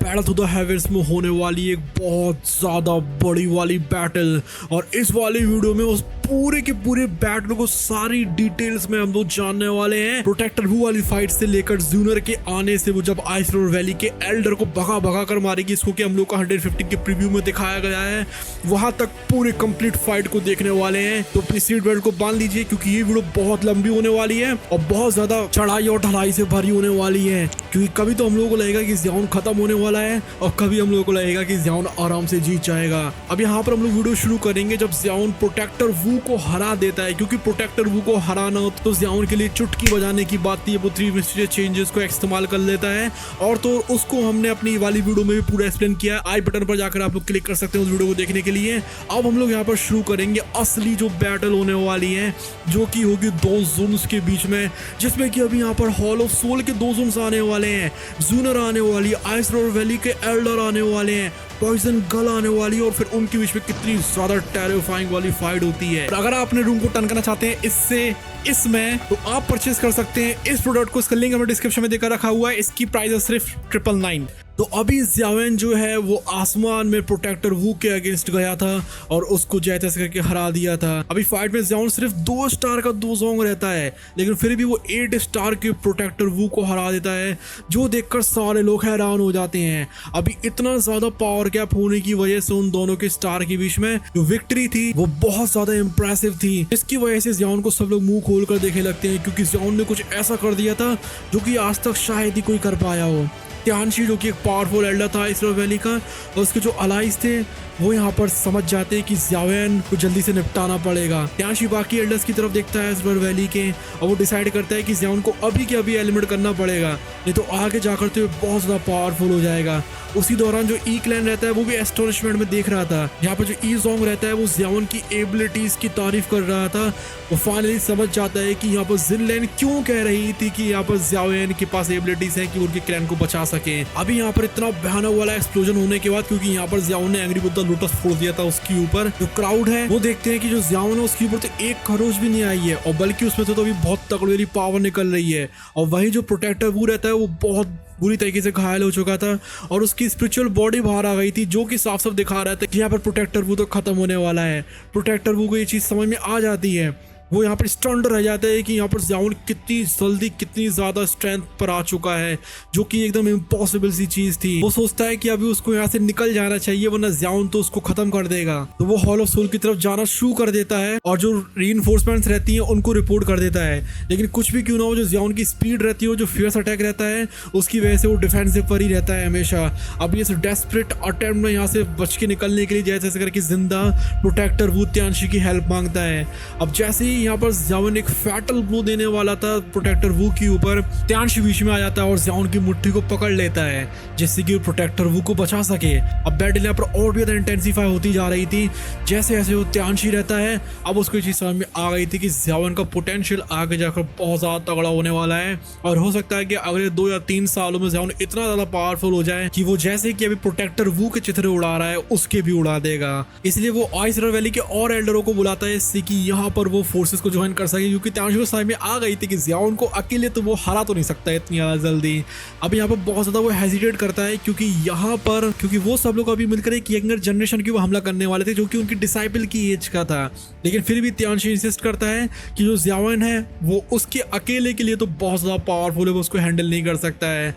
Battle to the heavens में होने वाली एक बहुत ज्यादा बड़ी वाली बैटल, और इस वाली वीडियो में उस पूरे के पूरे बैटल को सारी डिटेल्स में हम लोग जानने वाले हैं। प्रोटेक्टर वू वाली फाइट से लेकर जूनर के आने से वो जब आइस रोड वैली के एल्डर को भगा भगा कर मारेगी, इसको कि हम लोग का 115 के प्रीव्यू में दिखाया गया है, वहां तक पूरे कंप्लीट फाइट को देखने वाले हैं। तो अपनी सीट बेल्ट को बांध लीजिए क्योंकि ये वीडियो बहुत लंबी होने वाली है और बहुत ज्यादा चढ़ाई और ढलाई से भरी होने वाली है। क्योंकि कभी तो हम लोगों को लगेगा कि ज़ियान खत्म होने वाला है और कभी हम लोगों को लगेगा कि ज़ियान आराम से जीत जाएगा। अब यहाँ पर हम लोग वीडियो शुरू करेंगे जब ज़ियान प्रोटेक्टर वू को हरा देता है, क्योंकि प्रोटेक्टर वू को हराना हो तो ज़ियान के लिए चुटकी बजाने की बात थी। वो 3 मिस्टीरियस चेंजेस को इस्तेमाल कर लेता है और तो उसको हमने अपनी वाली वीडियो में भी पूरा एक्सप्लेन किया। आई बटन पर जाकर आप लोग क्लिक कर सकते हैं उस वीडियो को देखने के लिए। अब हम लोग यहाँ पर शुरू करेंगे असली जो बैटल होने वाली है, जो कि होगी 2 जोन्स के बीच में, जिसमें कि अभी यहाँ पर हॉल ऑफ सोल के 2 जोन्स आने वाले हैं, जूनर आने वाली, आइस रोड वैली के एल्डर आने वाले हैं, पॉइजन गर्ल आने वाली है, और फिर उनके बीच में कितनी ज्यादा टेरिफाइंग वाली फाइट होती है। और अगर आप अपने रूम को टर्न करना चाहते हैं इसमें तो आप परचेज कर सकते हैं इस प्रोडक्ट को। इसका लिंक हमें डिस्क्रिप्शन में देकर रखा हुआ है। इसकी प्राइस है सिर्फ 999। तो अभी ज़ियान जो है वो आसमान में प्रोटेक्टर वू के अगेंस्ट गया था और उसको जैसे करके हरा दिया था। अभी फाइट में ज़ियान सिर्फ 2 स्टार का 2 जोंग रहता है, लेकिन फिर भी वो 8 स्टार के प्रोटेक्टर वू को हरा देता है, जो देखकर सारे लोग हैरान हो जाते हैं। अभी इतना ज्यादा पावर गैप होने की वजह से उन दोनों के स्टार के बीच में जो विक्ट्री थी वो बहुत ज्यादा इंप्रेसिव थी। इसकी वजह से ज़ियान को सब लोग मुंह खोल कर देखने लगते हैं, क्योंकि ज़ियान ने कुछ ऐसा कर दिया था जो कि आज तक शायद ही कोई कर पाया हो। त्यानशी जो कि एक पावरफुल एल्डर था इस वैली का, और उसके जो अलाइज थे वो यहाँ पर समझ जाते हैं कि ज़ियान को जल्दी से निपटाना पड़ेगा। त्यानशी बाकी एल्डर्स की तरफ देखता है इस वैली के और वो डिसाइड करता है कि ज़ियान को अभी के अभी एलिमिनेट करना पड़ेगा, नहीं तो आगे जाकर तो बहुत ज़्यादा पावरफुल हो जाएगा। उसी दौरान जो ई क्लैन रहता है वो भी एस्टोनिशमेंट में देख रहा था। यहाँ पर जो ई जोंग रहता है वो ज़ियान की एबिलिटीज की तारीफ कर रहा था। वो फाइनली समझ जाता है कि यहाँ पर जिनलैन क्यों कह रही थी कि यहाँ पर ज़ियान के पास एबिलिटीज है कि उनके क्लैन को बचा सके। अभी यहाँ पर इतना भयानक वाला एक्सप्लोजन होने के बाद, क्योंकि यहाँ पर ज़ियान ने एंग्री बुद्धा लोटस फोड़ दिया था उसके ऊपर, जो क्राउड है वो देखते हैं कि जो ज़ियान है उसके ऊपर तो एक खरोच भी नहीं आई है, और बल्कि उसमें से तो अभी बहुत तगड़ी पावर निकल रही है। और वही जो प्रोटेक्टर वू रहता है वो बहुत बुरी तरीके से घायल हो चुका था और उसकी स्पिरिचुअल बॉडी बाहर आ गई थी, जो कि साफ साफ दिखा रहा था कि यहाँ पर प्रोटेक्टर वू तो खत्म होने वाला है। प्रोटेक्टर वू को ये चीज समझ में आ जाती है, वो यहाँ पर स्टंड रह जाता है कि यहाँ पर ज़ियान कितनी जल्दी कितनी ज्यादा स्ट्रेंथ पर आ चुका है, जो कि एकदम इम्पॉसिबल सी चीज थी। वो सोचता है कि अभी उसको यहाँ से निकल जाना चाहिए वरना ज़ियान तो उसको खत्म कर देगा। तो वो हॉल ऑफ सोल की तरफ जाना शुरू कर देता है और जो रीइंफोर्समेंट्स रहती हैं उनको रिपोर्ट कर देता है। लेकिन कुछ भी क्यों ना हो, जो ज़ियान की स्पीड रहती है, जो फियर्स अटैक रहता है, उसकी वजह से वो डिफेंसिव पर ही रहता है हमेशा। अब ये डेस्परेट अटेम्प्ट में यहाँ से बच के निकलने के लिए जैसे करके जिंदा प्रोटेक्टर वू त्यानशी की हेल्प मांगता है। अब जैसे ही यहाँ पर ज़ियान एक फैटल ब्लो देने वाला था प्रोटेक्टर वू के ऊपर, त्यानशी बीच में आ जाता है और ज़ियान की मुट्ठी को पकड़ लेता है जिससे कि प्रोटेक्टर वू को बचा सके। अब बैटल यहाँ पर और भी ज्यादा इंटेंसिफाई होती जा रही थी जैसे जैसे वो त्यानशी रहता है। अब उसको चीज समझ में आ गई थी कि ज़ियान का पोटेंशियल आगे जाकर बहुत ज्यादा तगड़ा होने वाला है, और हो सकता है कि अगले 2 या 3 सालों में ज़ियान इतना ज्यादा पावरफुल हो जाए कि वो जैसे कि अभी प्रोटेक्टर वू के चित्र उड़ा रहा है उसके भी उड़ा देगा। इसलिए वो आइस रोड वैली के और एल्डरों को बुलाता है इससे कि यहाँ पर वो फोर्सेस को ज्वाइन कर सके, क्योंकि त्यानशी को समझ में आ गई थी कि ज़ियान को अकेले तो वो हरा तो नहीं सकता इतनी ज्यादा जल्दी। अब यहाँ पर बहुत ज्यादा वो हेजिटेट करता है क्योंकि वो सब लोग अभी मिलकर एक यंगर जनरेशन की वो हमला करने वाले थे, जो कि उनकी डिसाइपल की एज का था। लेकिन फिर भी त्यानशी इंसिस्ट करता है कि जो ज़ियान है वो उसके अकेले के लिए तो बहुत ज्यादा पावरफुल है, वो उसको हैंडल नहीं कर सकता है।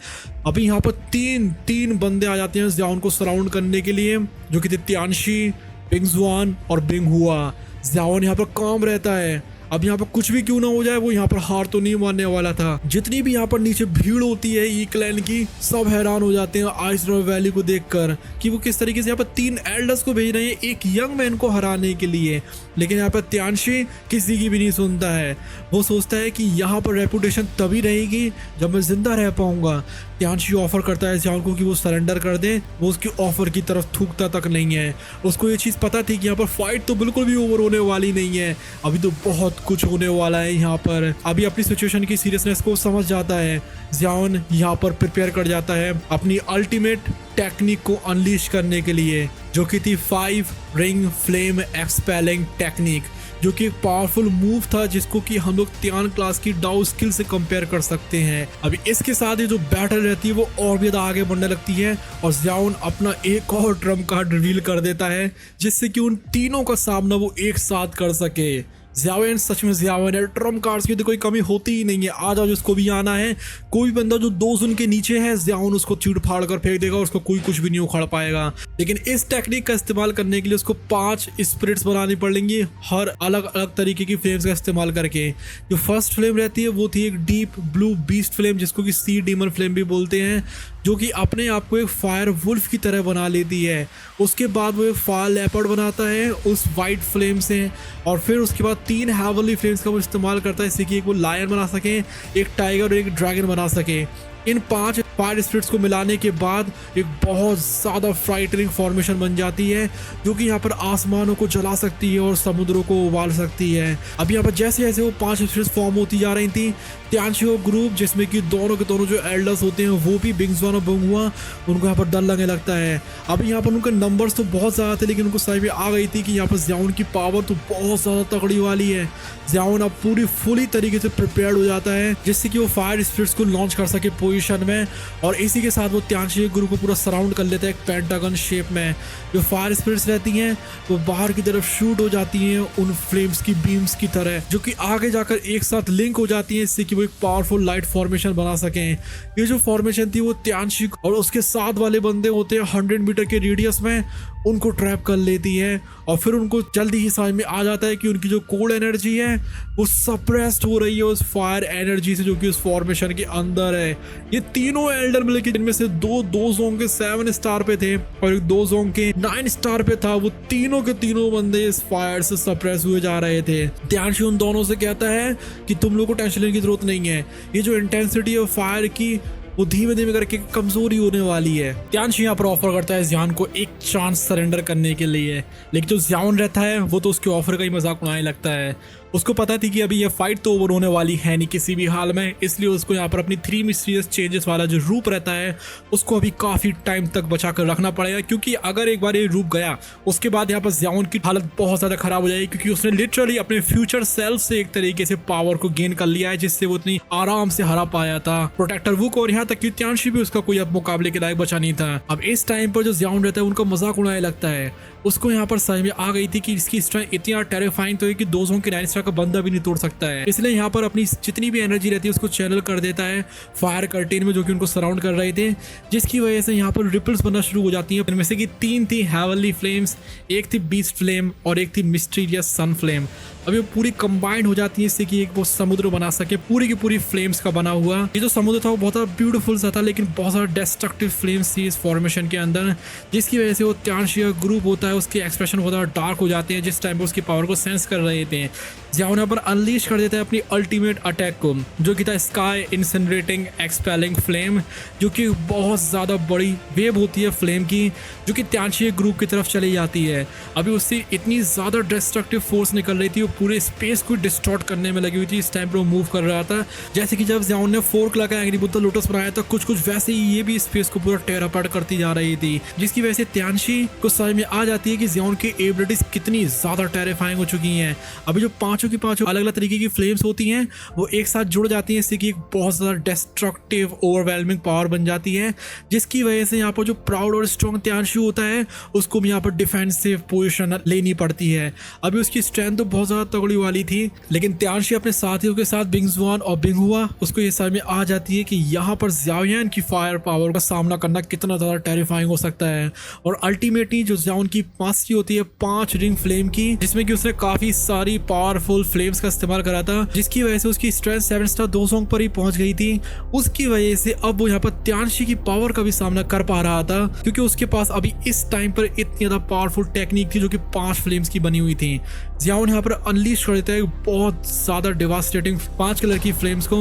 अभी यहाँ पर तीन बंदे आ जाते हैं ज़ियान को सराउंड करने के लिए, जो कि थे त्यानशी, बिंग जुआन और बिंग हुआ। ज़ियान यहाँ पर काम रहता है। अब यहाँ पर कुछ भी क्यों ना हो जाए वो यहाँ पर हार तो नहीं मानने वाला था। जितनी भी यहाँ पर नीचे भीड़ होती है ई क्लैन की, सब हैरान हो जाते हैं आइस रोड वैली को देखकर कि वो किस तरीके से यहाँ पर 3 एल्डर्स को भेज रहे हैं एक यंग मैन को हराने के लिए। लेकिन यहाँ पर त्यानशी किसी की भी नहीं सुनता है। वो सोचता है कि यहाँ पर रेपुटेशन तभी रहेगी जब मैं जिंदा रह पाऊंगा। त्यानशी ऑफर करता है ज़ियान को कि वो सरेंडर कर दे, वो उसकी ऑफर की तरफ थूकता तक नहीं है। उसको ये चीज़ पता थी कि यहाँ पर फाइट तो बिल्कुल भी ओवर होने वाली नहीं है, अभी तो बहुत कुछ होने वाला है यहाँ पर। अभी अपनी सिचुएशन की सीरियसनेस को समझ जाता है ज़ियान, यहाँ पर प्रिपेयर कर जाता है अपनी अल्टीमेट टेक्निक को अनलीश करने के लिए, जो कि थी 5 रिंग फ्लेम एक्सपेलिंग टेक्निक, जो कि एक पावरफुल मूव था जिसको कि हम लोग त्यान क्लास की डाउ स्किल से कंपेयर कर सकते हैं। अभी इसके साथ ही जो बैटल रहती है वो और भी ज्यादा आगे बढ़ने लगती है और ज़ियाओन अपना एक और ट्रम्प कार्ड रिवील कर देता है जिससे कि उन तीनों का सामना वो एक साथ कर सके। ज़ियाओन सच में ज़ियाओन है, ट्रम्प कार्ड्स की तो कोई कमी होती ही नहीं है। आ जाओ जिसको भी आना है, कोई बंदा जो 2 जोन के नीचे है ज़ियाओन उसको चीड़ फाड़ कर फेंक देगा, उसको कोई कुछ भी नहीं उखाड़ पाएगा। लेकिन इस टेक्निक का इस्तेमाल करने के लिए उसको 5 स्पिरिट्स बनानी पड़ेंगी, हर अलग अलग तरीके की फ्लेम्स का इस्तेमाल करके। जो फर्स्ट फ्लेम रहती है वो थी एक डीप ब्लू बीस्ट फ्लेम जिसको कि सी डीमन फ्लेम भी बोलते हैं, जो कि अपने आप को एक फायर वुल्फ की तरह बना लेती है। उसके बाद वो एक फायर लेपर्ड बनाता है उस वाइट फ्लेम से, और फिर उसके बाद 3 हेवनली फ्लेम्स का वो इस्तेमाल करता है, इससे कि एक वो लायन बना सके, एक टाइगर और एक ड्रैगन बना सके। इन 5 फायर स्पिरिट्स को मिलाने के बाद एक बहुत ज़्यादा फ्राइटनिंग फॉर्मेशन बन जाती है जो कि यहाँ पर आसमानों को जला सकती है और समुद्रों को उबाल सकती है। अब यहाँ पर जैसे जैसे वो 5 स्पिरिट्स फॉर्म होती जा रही थी, त्यानशियो ग्रुप जिसमें कि दोनों के दोनों जो एल्डर्स होते हैं वो भी बिंगजुआन और बुंगहुआ, उनको यहाँ पर डर लगने लगता है। अब यहाँ पर उनके नंबर्स तो बहुत ज़्यादा थे लेकिन उनको समझ में आ गई थी कि यहाँ पर ज़ियाओन की पावर तो बहुत ज़्यादा तगड़ी वाली है। ज़ियाओन अब फुली तरीके से प्रिपेयर्ड हो जाता है जिससे कि वो फायर स्पिरिट्स को लॉन्च कर सके पोजीशन में, और इसी के साथ वो त्यानशियो ग्रुप को पूरा सराउंड कर लेता है एक पेंटागन शेप में। जो फायर स्पिरिट्स रहती हैं वो बाहर की तरफ शूट हो जाती हैं उन फ्लेम्स की बीम्स की तरह, जो कि आगे जाकर एक साथ लिंक हो जाती हैं इससे कि वो एक पावरफुल लाइट फॉर्मेशन बना सकें। ये जो फॉर्मेशन थी वो त्यानशी और उसके साथ वाले बंदे होते हैं 100 मीटर के रेडियस में, उनको ट्रैप कर लेती है और फिर उनको जल्दी ही समझ में आ जाता है कि उनकी जो कोल्ड एनर्जी है वो सप्रेस्ड हो रही है उस फायर एनर्जी से जो कि उस फॉर्मेशन के अंदर है। ये तीनों एल्डर मिलकर, जिनमें से 2 जोन के 7 स्टार पे थे और एक 2 जोन के 9 स्टार पे था, वो तीनों के तीनों बंदे इस फायर से सप्रेस हुए जा रहे थे। त्यानशी उन दोनों से कहता है कि तुम लोगों को टेंशन लेने की जरूरत नहीं है, ये जो इंटेंसिटी है फायर की वो धीमे धीमे करके कमजोरी होने वाली है। त्यानशी यहाँ पर ऑफर करता है ज़ियान को एक चांस सरेंडर करने के लिए, लेकिन जो ज़ियाओन रहता है वो तो उसके ऑफर का ही मजाक उड़ाने लगता है। उसको पता थी कि अभी ये फाइट तो ओवर होने वाली है नहीं किसी भी हाल में, इसलिए उसको यहाँ पर अपनी 3 मिस्टीरियस चेंजेस वाला जो रूप रहता है उसको अभी काफ़ी टाइम तक बचा कर रखना पड़ेगा, क्योंकि अगर एक बार ये रूप गया उसके बाद यहाँ पर ज़ियाओन की हालत बहुत ज़्यादा खराब हो जाएगी, क्योंकि उसने लिटरली अपने फ्यूचर सेल्फ से एक तरीके से पावर को गेन कर लिया है जिससे वो इतनी आराम से हरा पाया था प्रोटेक्टर वुक, और यहाँ तक कि त्यानशी भी उसका कोई अब मुकाबले के लायक बचा नहीं था। अब इस टाइम पर जो ज़ियाओन रहता है उनका मजाक उड़ाने लगता है। उसको यहाँ पर समझ में आ गई थी कि इसकी स्ट्रेंथ इतनी टेरिफाइंग तो है कि 2 जोन के 9 स्टार का बंदा भी नहीं तोड़ सकता है, इसलिए यहाँ पर अपनी जितनी भी एनर्जी रहती है उसको चैनल कर देता है फायर कर्टेन में जो कि उनको सराउंड कर रहे थे, जिसकी वजह से यहाँ पर रिपल्स बनना शुरू हो जाती हैं। इनमें से कि 3 थी हेवनली फ्लेम्स, एक थी बीस्ट फ्लेम और एक थी मिस्टीरियस सन फ्लेम। अब ये पूरी कंबाइंड हो जाती है इससे कि एक वो समुद्र बना सके पूरी की पूरी फ्लेम्स का बना हुआ। ये जो समुद्र था वो बहुत ब्यूटीफुल सा था लेकिन बहुत सारा डिस्ट्रक्टिव फ्लेम्स थी इस फॉर्मेशन के अंदर, जिसकी वजह से वो त्यानशियो ग्रुप होता है उसके एक्सप्रेशन बहुत डार्क हो जाते हैं जिस टाइम पर उसकी पावर को सेंस कर रहे थे। ज़ियाओन यहाँ पर अनलीश कर देता है अपनी अल्टीमेट अटैक को, जो कि था स्काई इंसिनरेटिंग एक्सपेलिंग फ्लेम, जो कि बहुत ज़्यादा बड़ी वेव होती है फ्लेम की जो कि त्यानशियो ग्रुप की तरफ चली जाती है। अभी उससे इतनी ज़्यादा डिस्ट्रक्टिव फोर्स निकल रही थी, वो पूरे स्पेस को डिस्टॉर्ट करने में लगी हुई थी। इस टाइम पर वो मूव कर रहा था जैसे कि जब ज़ियाओन ने फोर्क लगा एंग्री बुद्धा लोटस बनाया था, कुछ वैसे ही ये भी स्पेस को पूरा टेयर अपार्ट करती जा रही थी, जिसकी वजह से त्यानशी को समझ में आ जाती है कि ज़ियाओन की एबिलिटीज कितनी ज़्यादा टेरिफाइंग हो चुकी हैं। अभी जो पांचों की पांचों अलग अलग तरीके की फ्लेम्स होती हैं वो एक साथ जुड़ जाती हैं, इससे कि एक बहुत ज़्यादा डिस्ट्रक्टिव ओवरवेलमिंग पावर बन जाती है, जिसकी वजह से यहाँ पर जो प्राउड और स्ट्रॉन्ग त्यानशी होता है उसको भी यहाँ पर डिफेंसिव पोजीशन लेनी पड़ती है। अभी उसकी स्ट्रेंथ तो बहुत ज़्यादा तगड़ी वाली थी, लेकिन त्यानशी अपने साथियों के साथ बिंगजुआन और बिंगहुआ उसको ये समझ में आ जाती है कि यहाँ पर ज़ियाओयान की फायर पावर का सामना करना कितना ज़्यादा टेरिफाइंग हो सकता है। और अल्टीमेटली जो ज़ियाओन की मास्टरी होती है 5 रिंग फ्लेम की, जिसमें कि उसने काफ़ी सारी पावरफुल फ्लेम्स का इस्तेमाल करा था, जिसकी वजह से उसकी स्ट्रेंथ 7 स्टार 2 जोन पर ही पहुंच गई थी। उसकी वजह से अब वो यहाँ पर त्यानशी की पावर का भी सामना कर पा रहा था, क्योंकि उसके पास अभी इस टाइम पर इतनी ज़्यादा पावरफुल टेक्निक थी जो कि 5 फ्लेम्स की बनी हुई थी। ज़ियाओन यहाँ पर अनलीश कर देता है बहुत ज़्यादा डिवास्टेटिंग 5 कलर की फ्लेम्स को,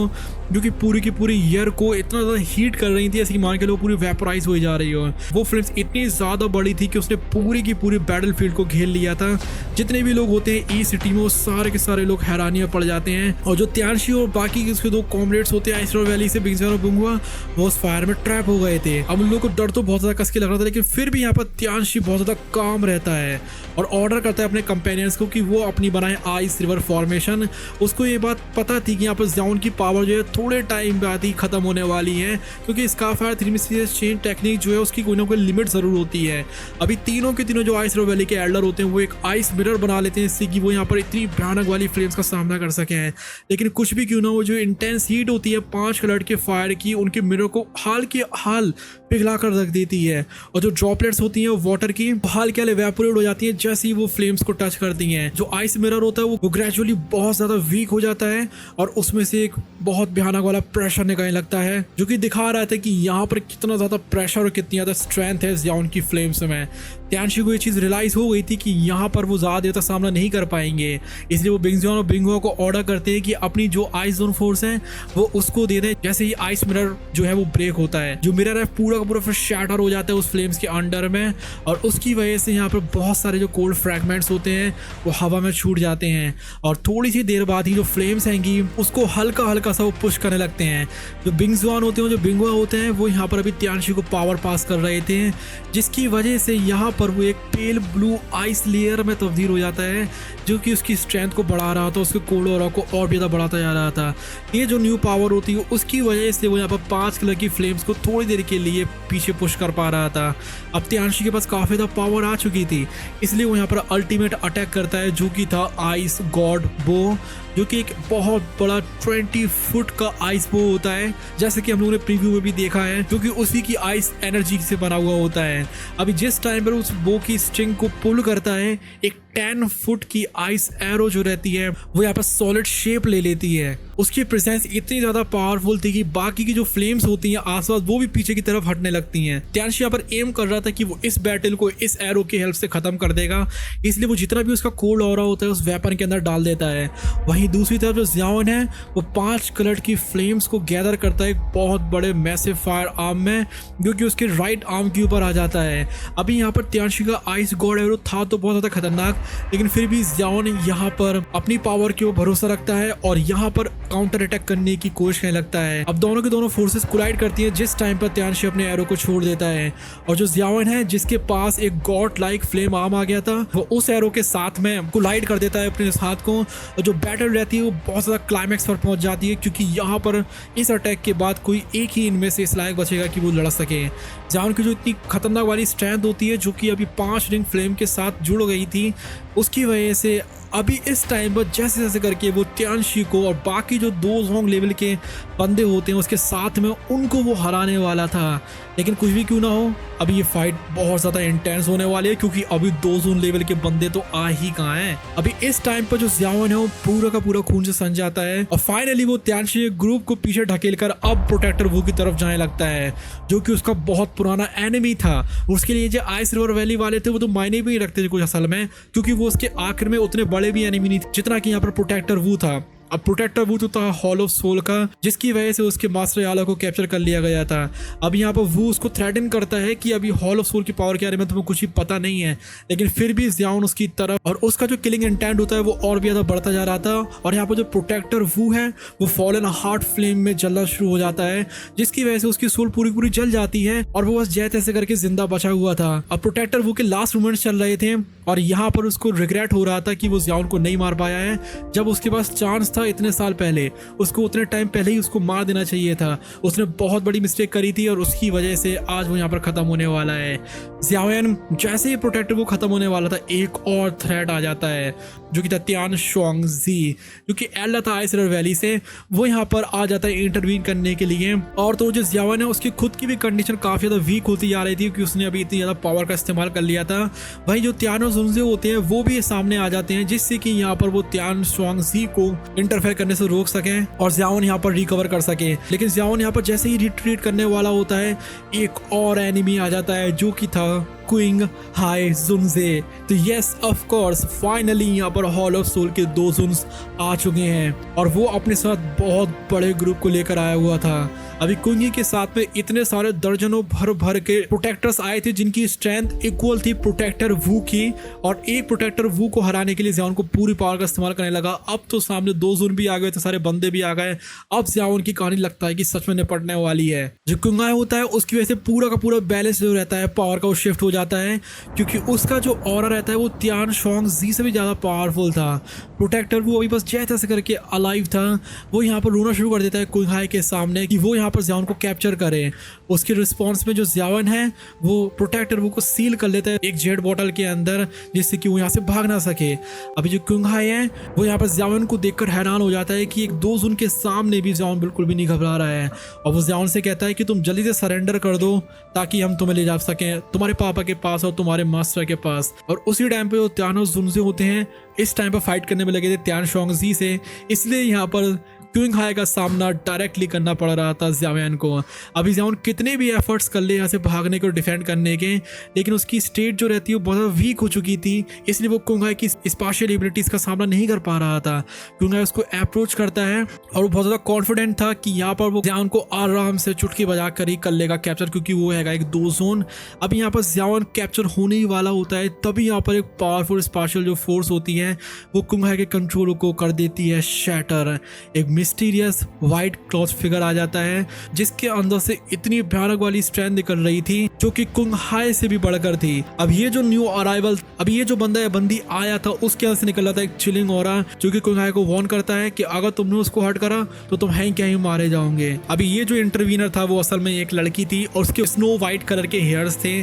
जो कि पूरी की पूरी ईयर को इतना ज़्यादा हीट कर रही थी ऐसे कि मान के लोग पूरी वेपराइज हो जा रही हो। वो फ्लेम्स इतनी ज़्यादा बड़ी थी कि उसने पूरी की पूरी बैटल फील्ड को घेर लिया था। जितने भी लोग होते हैं ई सिटी में वो सारे के सारे लोग हैरानियां पड़ जाते हैं। और जो त्यानशी और बाकी उसके दो कॉमरेड्स होते हैं आइस रिवर वैली से, बिंगजियान और बुंगवा, वो उस फायर में ट्रैप हो गए थे। अब उन लोगों को डर तो बहुत ज्यादा कस के लग रहा था, लेकिन फिर भी यहाँ पर त्यानशी बहुत ज्यादा काम रहता है और ऑर्डर करता है अपने कंपेनियंस को कि वो अपनी बनाए आइस रिवर फॉर्मेशन। उसको ये बात पता थी कि यहाँ पर ज़ियाओन की पावर जो है थोड़े टाइम बाद ही खत्म होने वाली है, क्योंकि स्कारफायर 3 चेन टेक्निक जो है उसकी कोई ना कोई लिमिट जरूर होती है। अभी तीनों के तीनों जो आइस रिवर वैली के एल्डर होते हैं वो एक आइस मिरर बना लेते हैं, इससे कि वो यहाँ पर इतनी भयानक वाली फ्लेम्स का सामना कर सके हैं। लेकिन कुछ भी क्यों ना हो, जो इंटेंस हीट होती है 5 कलर के फायर की, उनके मिरर को हाल के हाल पिघला कर रख देती है। और जो ड्रॉपलेट्स होती हैं वाटर की, हाल के हाल इवेपोरेट हो जाती हैं जैसे ही वो फ्लेम्स को टच करती हैं। जो आइस मिरर होता है वो ग्रेजुअली बहुत ज्यादा वीक हो जाता है और उसमें से एक बहुत भयानक वाला प्रेशर निकलने लगता है, जो कि दिखा रहा था कि यहाँ पर कितना ज्यादा प्रेशर और कितनी ज्यादा स्ट्रेंथ है ज़ियाओन की फ्लेम्स में। त्यानशी को ये चीज रियलाइज हो गई थी कि यहाँ पर वो ज्यादा देर तक सामना नहीं कर पाएंगे, इसलिए वो बिंगजियान और बिंगहुआ को ऑर्डर करते हैं कि अपनी जो आइस जोन फोर्स है वो उसको दे दें। जैसे ही आइस मिरर जो है वो ब्रेक होता है, जो मिरर है पूरा का पूरा फिर शैटर हो जाता है उस फ्लेम्स के अंडर में, और उसकी वजह से यहाँ पर बहुत सारे जो कोल्ड फ्रैगमेंट्स होते हैं वो हवा में छूट जाते हैं। और थोड़ी सी देर बाद ही जो फ्लेम्स हैंगी उसको हल्का हल्का सा वो पुश करने लगते हैं। जो बिंगजियान होते हैं, जो बिंगहुआ होते हैं, वो यहाँ पर अभी त्यानशी को पावर पास कर रहे थे, जिसकी वजह से यहाँ पर वो एक पेल ब्लू आइस लेयर में तब्दील हो जाता है, जो कि उसकी स्ट्रेंथ को बढ़ा रहा था, उसके कोल्ड ऑरा को और भी ज़्यादा बढ़ाता जा रहा था। ये जो न्यू पावर होती है उसकी वजह से वो यहाँ पर 5 कलर की फ्लेम्स को थोड़ी देर के लिए पीछे पुश कर पा रहा था। अब त्यानशी के पास काफ़ी ज़्यादा पावर आ चुकी थी, इसलिए वो यहाँ पर अल्टीमेट अटैक करता है, जो कि था आइस गॉड बो, जो कि एक बहुत बड़ा 20 फुट का आइस बो होता है, जैसे कि हम लोगों ने प्रीव्यू में भी देखा है, जो कि उसी की आइस एनर्जी से बना हुआ होता है। अभी जिस टाइम पर उस बो की स्ट्रिंग को पुल करता है, एक 10 फुट की आइस एरो जो रहती है वो यहाँ पर सॉलिड शेप ले लेती है। उसकी प्रेजेंस इतनी ज्यादा पावरफुल थी कि बाकी की जो फ्लेम्स होती हैं आसपास वो भी पीछे की तरफ हटने लगती हैं। त्यानशी यहाँ पर एम कर रहा था कि वो इस बैटल को इस एरो की हेल्प से खत्म कर देगा, इसलिए वो जितना भी उसका कोल्ड ऑरा होता है उस वेपन के अंदर डाल देता है। वहीं दूसरी तरफ जो ज़ियाओन है वो 5 कलर की फ्लेम्स को गैदर करता है एक बहुत बड़े मैसिव फायर आर्म में, जो कि उसके राइट आर्म के ऊपर आ जाता है। अभी यहाँ पर त्यानशी का आइस गॉड एरो था तो बहुत ज्यादा खतरनाक, लेकिन फिर भी ज़ियाओन यहाँ पर अपनी पावर के ऊपर भरोसा रखता है और यहाँ पर काउंटर अटैक करने की कोशिश करने लगता है। अब दोनों के दोनों फोर्सेस कोलाइड करती हैं, जिस टाइम पर त्यानशी अपने एरो को छोड़ देता है, और जो ज़ियाओन है जिसके पास एक गॉड लाइक फ्लेम आर्म आ गया था, वो उस एरो के साथ में कोलाइड कर देता है अपने हाथ को, और जो बैटल रहती है वो बहुत ज्यादा क्लाइमैक्स पर पहुंच जाती है, क्योंकि यहाँ पर इस अटैक के बाद कोई एक ही इनमें से इस लायक बचेगा कि वो लड़ सके। ज़ियाओन की जो इतनी खतरनाक वाली स्ट्रेंथ होती है, जो कि अभी 5 रिंग फ्लेम के साथ जुड़ गई थी, उसकी वजह से अभी इस टाइम पर जैसे जैसे करके वो त्यानशी को और बाकी जो 2 जोंग लेवल के बंदे होते हैं उसके साथ में उनको वो हराने वाला था। लेकिन कुछ भी क्यों ना हो, अभी ये फाइट बहुत ज़्यादा इंटेंस होने वाली है, क्योंकि अभी 2 जोन लेवल के बंदे तो आ ही कहाँ हैं। अभी इस टाइम पर जो ज़ियाओन है वो पूरा का पूरा खून से सन जाता है, और फाइनली वो त्यानशी ग्रुप को पीछे ढकेलकर अब प्रोटेक्टर वू की तरफ जाने लगता है, जो कि उसका बहुत पुराना एनिमी था। उसके लिए जो आइस रिवर वैली वाले थे वो तो मायने भी नहीं रखते थे कुछ असल में, क्योंकि वो उसके आखिर में उतने बड़े भी एनिमी नहीं थे जितना कि यहाँ पर प्रोटेक्टर वू था। अब प्रोटेक्टर वू तो था हॉल ऑफ सोल का, जिसकी वजह से उसके मास्टर याला को कैप्चर कर लिया गया था। अब यहाँ पर वू उसको थ्रेटन करता है कि अभी हॉल ऑफ सोल की पावर के बारे में तुम्हें कुछ भी पता नहीं है, लेकिन फिर भी ज़ियाओन उसकी तरफ, और उसका जो किलिंग इंटेंट होता है वो और भी ज़्यादा बढ़ता जा रहा था। और यहाँ पर जो प्रोटेक्टर वू है वो फॉलन हार्ट फ्लेम में जलना शुरू हो जाता है, जिसकी वजह से उसकी सोल पूरी पूरी जल जाती है और वो बस जैसे तैसे करके जिंदा बचा हुआ था। अब प्रोटेक्टर वू के लास्ट मोमेंट्स चल रहे थे, और यहाँ पर उसको रिग्रेट हो रहा था कि वो ज़ियाओन को नहीं मार पाया है, जब उसके पास चांस था इतने साल पहले। उसको उतने टाइम पहले ही उसको मार देना चाहिए था। उसने बहुत बड़ी मिस्टेक करी थी और उसकी वजह से आज वो यहाँ पर खत्म होने वाला है। ज़ियाओन जैसे ही प्रोटेक्टर वो खत्म होने वाला था, एक और थ्रेट आ जाता है, जो कि था त्यान शुआंगजी, जो कि एल्डर था आइस रिवर वैली से। वो यहाँ पर आ जाता है इंटरवीन करने के लिए, और तो जो ज़ियाओन है उसकी खुद की भी कंडीशन काफ़ी ज़्यादा वीक होती जा रही थी, क्योंकि उसने अभी इतनी ज़्यादा पावर का इस्तेमाल कर लिया था। वहीं जो त्यानो जुनजे होते हैं वो भी सामने आ जाते हैं, जिससे कि यहाँ पर वो त्यान शुआंगजी को इंटरफेयर करने से रोक सकें और ज़ियाओन यहाँ पर रिकवर कर सके। लेकिन ज़ियाओन यहाँ पर जैसे ही रिट्रीट करने वाला होता है, एक और एनिमी आ जाता है, जो कि था क्विंग हाई जुनजे। तो यस ऑफ कोर्स फाइनली यहाँ पर हॉल ऑफ सोल के 2 जुन्स आ चुके हैं, और वो अपने साथ बहुत बड़े ग्रुप को लेकर आया हुआ था। अभी कुंगी के साथ में इतने सारे दर्जनों भर भर के प्रोटेक्टर्स आए थे जिनकी स्ट्रेंथ इक्वल थी प्रोटेक्टर वू की, और एक प्रोटेक्टर वू को हराने के लिए ज़ियाओन को पूरी पावर का इस्तेमाल करने लगा। अब तो सामने 2 जोन भी आ गए थे, सारे बंदे भी आ गए। अब ज़ियाओन की कहानी लगता है कि सच में निपटने वाली है। जो कुंगाई होता है उसकी वजह से पूरा का पूरा बैलेंस जो रहता है पावर का वो शिफ्ट हो जाता है, क्योंकि उसका जो ऑरा रहता है वो त्यान शोंग जी से भी ज़्यादा पावरफुल था। प्रोटेक्टर वो अभी बस जैसे करके अलाइव था, वो यहाँ पर रोना शुरू कर देता है कुंगाई के सामने कि वो यहाँ पर ज़ियाओन को कैप्चर करे। उसके रिस्पॉन्स में जो ज़ियाओन है वो प्रोटेक्टर वो को सील कर लेता है एक जेट बॉटल के अंदर, जिससे कि वो यहाँ से भाग ना सके। अभी जो कुंगाई है वो यहाँ पर ज़ियाओन को देखकर हैरान हो जाता है कि एक 2 जोन के सामने भी ज़ियाओन बिल्कुल भी नहीं घबरा रहा है, और वो ज़ियाओन से कहता है कि तुम जल्दी से सरेंडर कर दो ताकि हम तुम्हें ले जा सकें तुम्हारे पापा के पास और तुम्हारे मास्टर के पास। और उसी टाइम पे वो त्यानो जुनजे होते हैं इस टाइम पर फाइट करने में लगे थे त्यान शोंगजी से, इसलिए यहाँ पर क्विंगहाई का सामना डायरेक्टली करना पड़ रहा था ज़ियाओन को। अभी ज़ियाओन कितने भी एफर्ट्स कर ले यहाँ से भागने के और डिफेंड करने के, लेकिन उसकी स्टेट जो रहती है वो बहुत वीक हो चुकी थी, इसलिए वो क्विंगहाई की स्पेशल एबिलिटीज़ का सामना नहीं कर पा रहा था। क्विंगहाई उसको अप्रोच करता है और वो बहुत ज़्यादा कॉन्फिडेंट था कि यहाँ पर वो ज़ियाओन को आराम से चुटकी बजा कर ही कर लेगा कैप्चर, क्योंकि वो है एक 2 जोन। अभी यहाँ पर ज़ियाओन कैप्चर होने ही वाला होता है, तभी यहाँ पर एक पावरफुल स्पेशल जो फोर्स होती है वो क्विंगहाई के कंट्रोल को कर देती है शैटर। एक मिस्टीरियस वाइट क्लॉथ फिगर आ जाता है जिसके अंदर से इतनी भयानक वाली स्ट्रेंथ निकल रही थी जो कि कुंगहाई से भी बढ़कर थी। अब ये जो न्यू अराइवल, अब ये जो बंदा या बंदी आया था उसके अंदर से निकल रहा था एक चिलिंग ऑरा, जो कि कुंगहाई को वार्न करता है कि अगर तुमने उसको हर्ट करा तो तुम हैं क्या ही मारे जाओगे। अभी ये जो इंटरवीनर था वो असल में एक लड़की थी और उसके स्नो वाइट कलर के हेयर्स थे।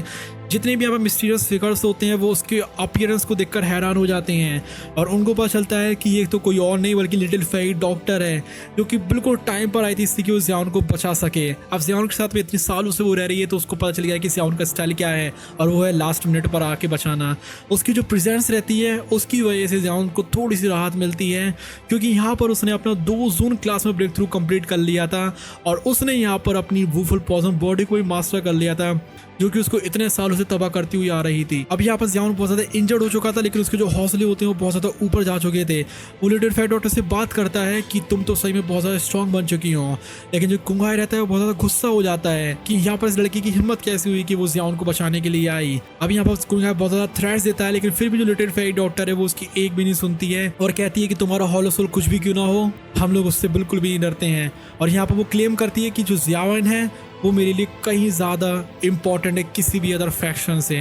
जितने भी यहाँ पर मिस्टीरियस फिगर्स होते हैं वो उसके अपीयरेंस को देखकर हैरान हो जाते हैं और उनको पता चलता है कि ये तो कोई और नहीं बल्कि लिटिल फेई डॉक्टर है, जो कि बिल्कुल टाइम पर आई थी इससे कि वो ज़ियाओन को बचा सके। अब ज़ियाओन के साथ में इतनी सालों से वो रह रही है तो उसको पता चल गया कि ज़ियाओन का स्टाइल क्या है, और वो है लास्ट मिनट पर आके बचाना। उसकी जो प्रेजेंस रहती है उसकी वजह से ज़ियाओन को थोड़ी सी राहत मिलती है, क्योंकि यहाँ पर उसने अपना 2 जोन क्लास में ब्रेक थ्रू कंप्लीट कर लिया था और उसने यहाँ पर अपनी वूफुल पॉइजन बॉडी को भी मास्टर कर लिया था, जो कि उसको इतने सालों से तबाह करती हुई आ रही थी। अब यहाँ पर ज़ियाओन बहुत ज़्यादा इंजर्ड हो चुका था, लेकिन उसके जो हौसले होते हैं वो बहुत ज़्यादा ऊपर जा चुके थे। वो लिटिल फेई डॉक्टर से बात करता है कि तुम तो सही में बहुत ज़्यादा स्ट्रॉन्ग बन चुकी हो, लेकिन जो कुंगहाई रहता है वो बहुत ज़्यादा गुस्सा हो जाता है कि यहाँ पर इस लड़की की हिम्मत कैसी हुई कि वो ज़ियाओन को बचाने के लिए आई। अब यहाँ पर कुंगहाई बहुत ज़्यादा थ्रेट्स देता है, लेकिन फिर भी जो लिटिल फेई डॉक्टर है वो उसकी एक भी नहीं सुनती है और कहती है कि तुम्हारा हॉलो सोल कुछ भी क्यों ना हो, हम लोग उससे बिल्कुल भी नहीं डरते हैं। और यहाँ पर वो क्लेम करती है कि जो ज़ियाओन है वो मेरे लिए कहीं ज़्यादा इम्पॉर्टेंट है किसी भी अदर फैक्शन से।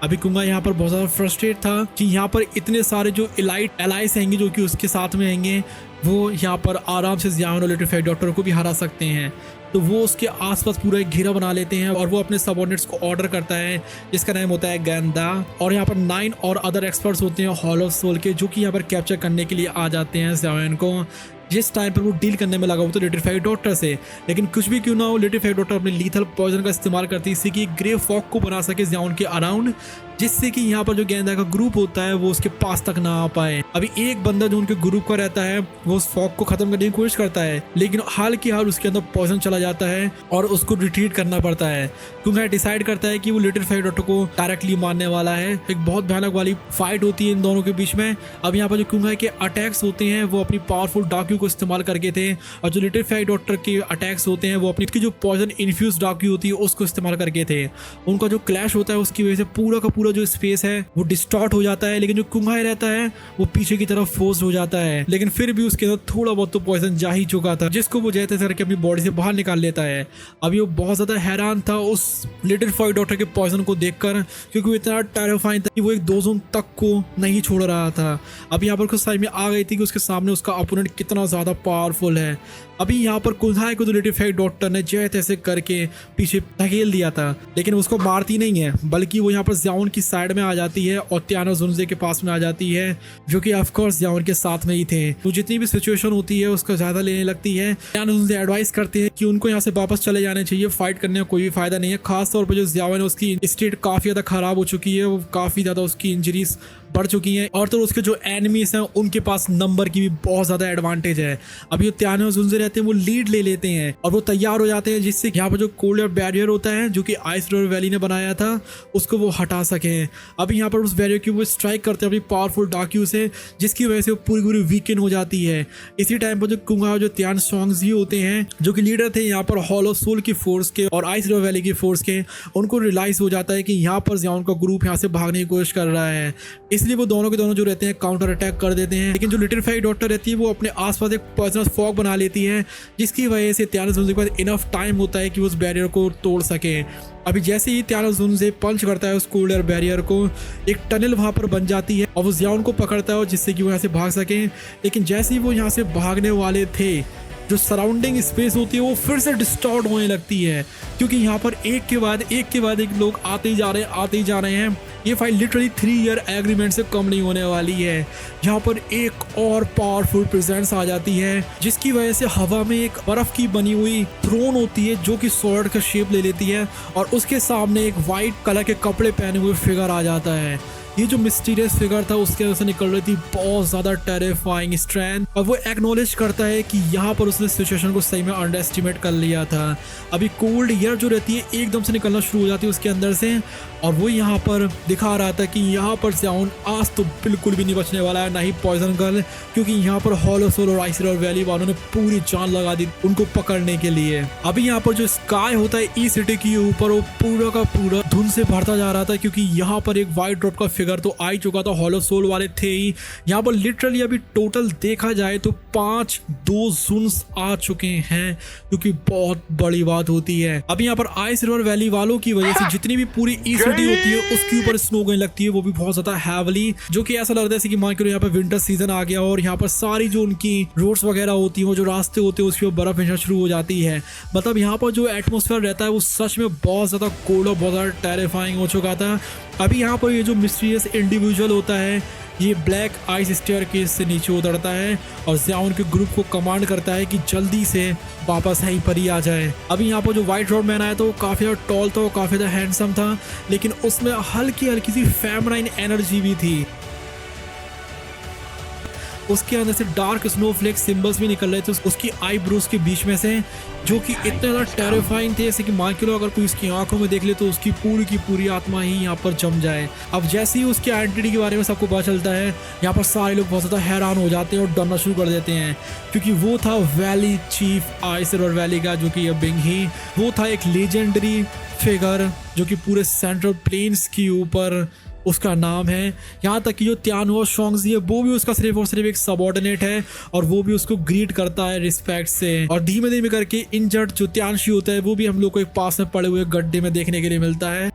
अभी कुंगहाई यहाँ पर बहुत ज़्यादा फ्रस्ट्रेट था कि यहाँ पर इतने सारे जो इलाइट एलाइस हैंगे जो कि उसके साथ में हैंगे वो यहाँ पर आराम से ज़ियाओन और लिटिल फेई डॉक्टर को भी हरा सकते हैं। तो वो उसके आसपास पूरा एक घेरा बना लेते हैं और वो अपने सबऑर्डिनेट्स को ऑर्डर करता है जिसका नाम होता है गेंदा। और यहाँ पर 9 और अदर एक्सपर्ट्स होते हैं हॉलो सोल के, जो कि यहाँ पर कैप्चर करने के लिए आ जाते हैं ज़ियाओन को। जिस टाइम पर वो डील करने में लगा हुआ था लिटिल फेई डॉक्टर से, लेकिन कुछ भी क्यों ना हो लिटिल फेई डॉक्टर अपने लीथल पॉइजन का इस्तेमाल करती है इससे कि ग्रे फॉग को बना सके ज़ियाओन के अराउंड, जिससे कि यहाँ पर जो गेंदा का ग्रुप होता है वो उसके पास तक ना आ पाए। अभी एक बंदा जो उनके ग्रुप का रहता है वो उस फॉग को खत्म करने की कोशिश करता है, लेकिन हाल की हाल उसके अंदर पॉइजन चला जाता है और उसको रिट्रीट करना पड़ता है। कुंगहाई डिसाइड करता है कि वो लिटिल फेई डॉक्टर को डायरेक्टली मारने वाला है। एक बहुत भयानक वाली फाइट होती है इन दोनों के बीच में। अब यहाँ पर जो कुंगहाई के अटैक्स होते हैं वो अपनी पावरफुल डाक्यू को इस्तेमाल करके थे, और जो लिटिल फेई डॉक्टर के अटैक्स होते हैं वो अपनी जो पॉइजन इन्फ्यूज डाक्यू होती है उसको इस्तेमाल करके थे। उनका जो क्लैश होता है उसकी वजह से पूरा का पूरा जो स्पेस है वो डिस्टॉर्ट हो जाता है, लेकिन जो कुंगहाई रहता है वो पीछे की तरफ फोर्स हो जाता है, लेकिन फिर भी उसके अंदर थोड़ा बहुत तो पॉइजन जा ही चुका था जिसको वो जैसे करके अपनी बॉडी से बाहर निकाल लेता है। अभी वो बहुत ज्यादा हैरान था उस लिटिल फेई डॉक्टर के पॉइजन को देखकर, क्योंकि वो इतना टेरिफाइंग था कि वो एक 2 जोन तक को नहीं छोड़ रहा था। अब यहाँ पर कुछ समझ में आ गई थी कि उसके सामने उसका अपोनेंट कितना ज्यादा पावरफुल है। अभी यहाँ पर कुंगहाई को तो लिटिल फेई डॉक्टर ने जैसे करके पीछे धकेल दिया था, लेकिन उसको मारती नहीं है बल्कि वो यहाँ पर ज़ियाओन की साइड में आ जाती है और त्यानो जुनजे के पास में आ जाती है, जो कि ऑफ कोर्स ज़ियाओन के साथ में ही थे। तो जितनी भी सिचुएशन होती है उसका ज्यादा लेने लगती है। त्यानो जुनजे एडवाइस करते हैं कि उनको यहाँ से वापस चले जाने चाहिए, फाइट करने का कोई भी फायदा नहीं है। खास तौर पर जो ज़ियाओन है उसकी स्टेट काफी ज्यादा खराब हो चुकी है, वो काफी ज्यादा उसकी इंजरीज बढ़ चुकी हैं और तो उसके जो एनिमीज हैं उनके पास नंबर की भी बहुत ज़्यादा एडवांटेज है। अभी जो त्यानो और जुनजे रहते हैं वो लीड ले लेते हैं और वो तैयार हो जाते हैं, जिससे यहाँ पर जो कोल्ड एयर बैरियर होता है जो कि आइस रिवर वैली ने बनाया था उसको वो हटा सके। अभी यहाँ पर उस बैरियर की वो स्ट्राइक करते हैं अपनी पावरफुल डाक्यू से, जिसकी वजह से वो पूरी पूरी वीकेंड हो जाती है। इसी टाइम पर जो कुंगा और जो त्यान सॉन्ग्स होते हैं जो कि लीडर थे यहाँ पर हॉलो सोल की फोर्स के और आइस रिवर वैली की फोर्स के, उनको रियलाइज हो जाता है कि यहाँ पर जियान का ग्रुप यहाँ से भागने की कोशिश कर रहा है। इसलिए वो दोनों के दोनों जो रहते हैं काउंटर अटैक कर देते हैं। लेकिन जो लिटिल फाई डॉटर रहती है वो अपने आसपास एक पर्सनल फॉग बना लेती है, जिसकी वजह से त्यानो जुनजे के पास इनफ टाइम होता है कि वो उस बैरियर को तोड़ सके। अभी जैसे ही त्यानो जुनजे पंच करता है उस कोल्ड एयर बैरियर को, एक टनल वहां पर बन जाती है और वो जियान को पकड़ता है और जिससे कि वो यहाँ से भाग सके। लेकिन जैसे ही वो यहाँ से भागने वाले थे, जो सराउंडिंग स्पेस होती है वो फिर से डिस्टॉर्ट होने लगती है, क्योंकि यहाँ पर एक के बाद एक लोग आते ही जा रहे हैं। ये फाइल लिटरली 3 ईयर एग्रीमेंट से कम नहीं होने वाली है। यहाँ पर एक और पावरफुल प्रेजेंस आ जाती है, जिसकी वजह से हवा में एक बर्फ की बनी हुई थ्रोन होती है जो कि स्वॉर्ड का शेप ले लेती है और उसके सामने एक वाइट कलर के कपड़े पहने हुए फिगर आ जाता है। ये जो मिस्टीरियस फिगर था उसके अंदर से निकल रही थी बहुत ज्यादा टेरिफाइंग स्ट्रेंथ, और वो एक्नॉलेज करता है कि यहाँ पर उसने सिचुएशन को सही में अंडर एस्टिमेट कर लिया था। अभी कोल्ड एयर जो रहती है एकदम से निकलना शुरू हो जाती है उसके अंदर से, और वो यहाँ पर दिखा रहा था कि यहाँ पर जियान आज तो बिल्कुल भी नहीं बचने वाला है, ना ही पॉइजन गर्ल, क्योंकि यहाँ पर हॉलो सोल और आइस रिवर वैली वालों ने पूरी जान लगा दी उनको पकड़ने के लिए। अभी यहाँ पर जो स्काई होता है ई सिटी के ऊपर वो पूरा का पूरा धुंध से भरता जा रहा था, क्योंकि यहाँ पर एक वाइट ड्रॉप का फिगर तो आ ही चुका था। हॉलो सोल वाले थे ही यहाँ पर लिटरली अभी टोटल देखा जाए तो 5 2 जुन्स आ चुके हैं, क्योंकि बहुत बड़ी बात होती है। अभी यहाँ पर आइस रिवर वैली वालों की वजह से जितनी भी पूरी ई सिटी होती है उसके ऊपर स्नो होने लगती है, वो भी बहुत ज्यादा हैवली, जो कि ऐसा लगता है जैसे कि मान करो यहाँ पर विंटर सीजन आ गया और यहाँ पर सारी जो उनकी रोड्स वगैरह होती है, वो जो रास्ते होते हैं उसके ऊपर बर्फ गिरना शुरू हो जाती है। मतलब यहाँ पर जो एटमोसफेयर रहता है वो सच में बहुत ज्यादा कोल्ड और बहुत ज्यादा टेरिफाइंग हो चुका था। अभी यहाँ पर ये जो मिस्टीरियस इंडिविजुअल होता है ये ब्लैक आइस स्टेयरकेस से नीचे उतरता है और जियान के ग्रुप को कमांड करता है कि जल्दी से वापस यहीं पर ही आ जाए। अभी यहाँ पर जो व्हाइट रोड मैन आया था वो काफ़ी ज़्यादा टॉल था, वो काफ़ी ज़्यादा हैंडसम था, लेकिन उसमें हल्की हल्की सी फेमिनाइन एनर्जी भी थी। उसके अंदर से डार्क स्नोफ्लेक सिंबल्स भी निकल रहे थे उसकी आईब्रोज के बीच में से, जो कि इतने ज़्यादा टेरिफाइंग थे जैसे कि मान के लो अगर कोई उसकी आंखों में देख ले तो उसकी पूरी आत्मा ही यहाँ पर जम जाए। अब जैसे ही उसकी आइडेंटिटी के बारे में सबको पता चलता है, यहाँ पर सारे लोग बहुत ज़्यादा हैरान हो जाते हैं और डरना शुरू कर देते हैं, क्योंकि वो था valley chief ice river valley का, जो कि बिंग ही वो था एक लेजेंडरी फिगर जो कि पूरे सेंट्रल प्लेन्स के ऊपर उसका नाम है। यहाँ तक कि जो त्यानो शोंगजी है वो भी उसका सिर्फ और सिर्फ एक सबऑर्डिनेट है और वो भी उसको ग्रीट करता है रिस्पेक्ट से। और धीमे धीमे करके इंजर्ड जो त्यानशी होता है वो भी हम लोग को एक पास में पड़े हुए गड्ढे में देखने के लिए मिलता है।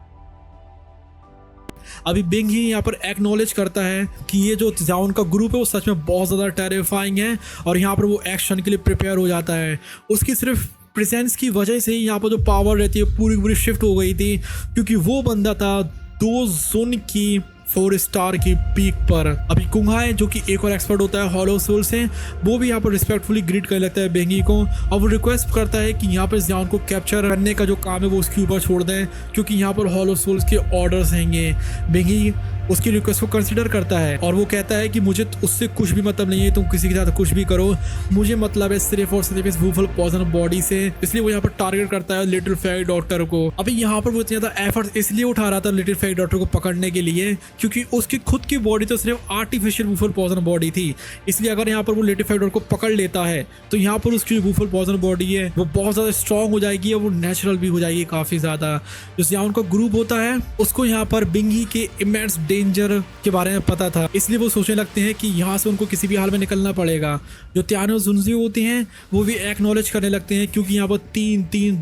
अभी बिंग ही यहाँ पर एक्नॉलेज करता है कि ये जो जियान का ग्रुप है वो सच में बहुत ज़्यादा टेरिफाइंग है और यहाँ पर वो एक्शन के लिए प्रिपेयर हो जाता है। उसकी सिर्फ प्रेजेंस की वजह से ही यहाँ पर जो पावर रहती है पूरी शिफ्ट हो गई थी, क्योंकि वो बंदा था 2 जोन की 4 स्टार की पीक पर। अभी कुंघाई जो कि एक और एक्सपर्ट होता है हॉलो सोल से, वो भी यहाँ पर रिस्पेक्टफुली ग्रीट कर लगता है बेंगी को और वो रिक्वेस्ट करता है कि यहाँ पर जियान को कैप्चर करने का जो काम है वो उसके ऊपर छोड़ दें, क्योंकि यहाँ पर हॉलो सोल्स के ऑर्डर्स हैंगे। बेंगी उसकी रिक्वेस्ट को कंसिडर करता है और वो कहता है कि मुझे उससे कुछ भी मतलब नहीं है, तुम किसी के साथ कुछ भी करो, मुझे मतलब है सिर्फ और सिर्फ इस वुफल पॉइजन बॉडी से। इसलिए वो यहाँ पर टारगेट करता है लिटिल फेरी डॉक्टर को। अभी यहाँ पर वो इतना ज्यादा एफर्ट इसलिए उठा रहा था लिटिल फेरी डॉक्टर को पकड़ने के लिए, क्योंकि उसकी खुद की बॉडी तो सिर्फ आर्टिफिशियल वुफल पॉइजन बॉडी थी। इसलिए अगर यहाँ पर वो लिटिल फेरी डॉक्टर को पकड़ लेता है तो यहाँ पर उसकी वुफल पॉइजन बॉडी है वो बहुत ज्यादा स्ट्रॉन्ग हो जाएगी और वो नेचुरल भी हो जाएगी काफी ज्यादा। जो जियान का ग्रुप होता है उसको यहाँ पर बिंगी के इमेंस डेंजर के बारे में पता था, इसलिए वो सोचने लगते हैं कि यहाँ से उनको किसी भी हाल में निकलना पड़ेगा। जो त्यानो जुनजी होते हैं वो भी एक्नॉलेज करने लगते हैं, क्योंकि यहाँ पर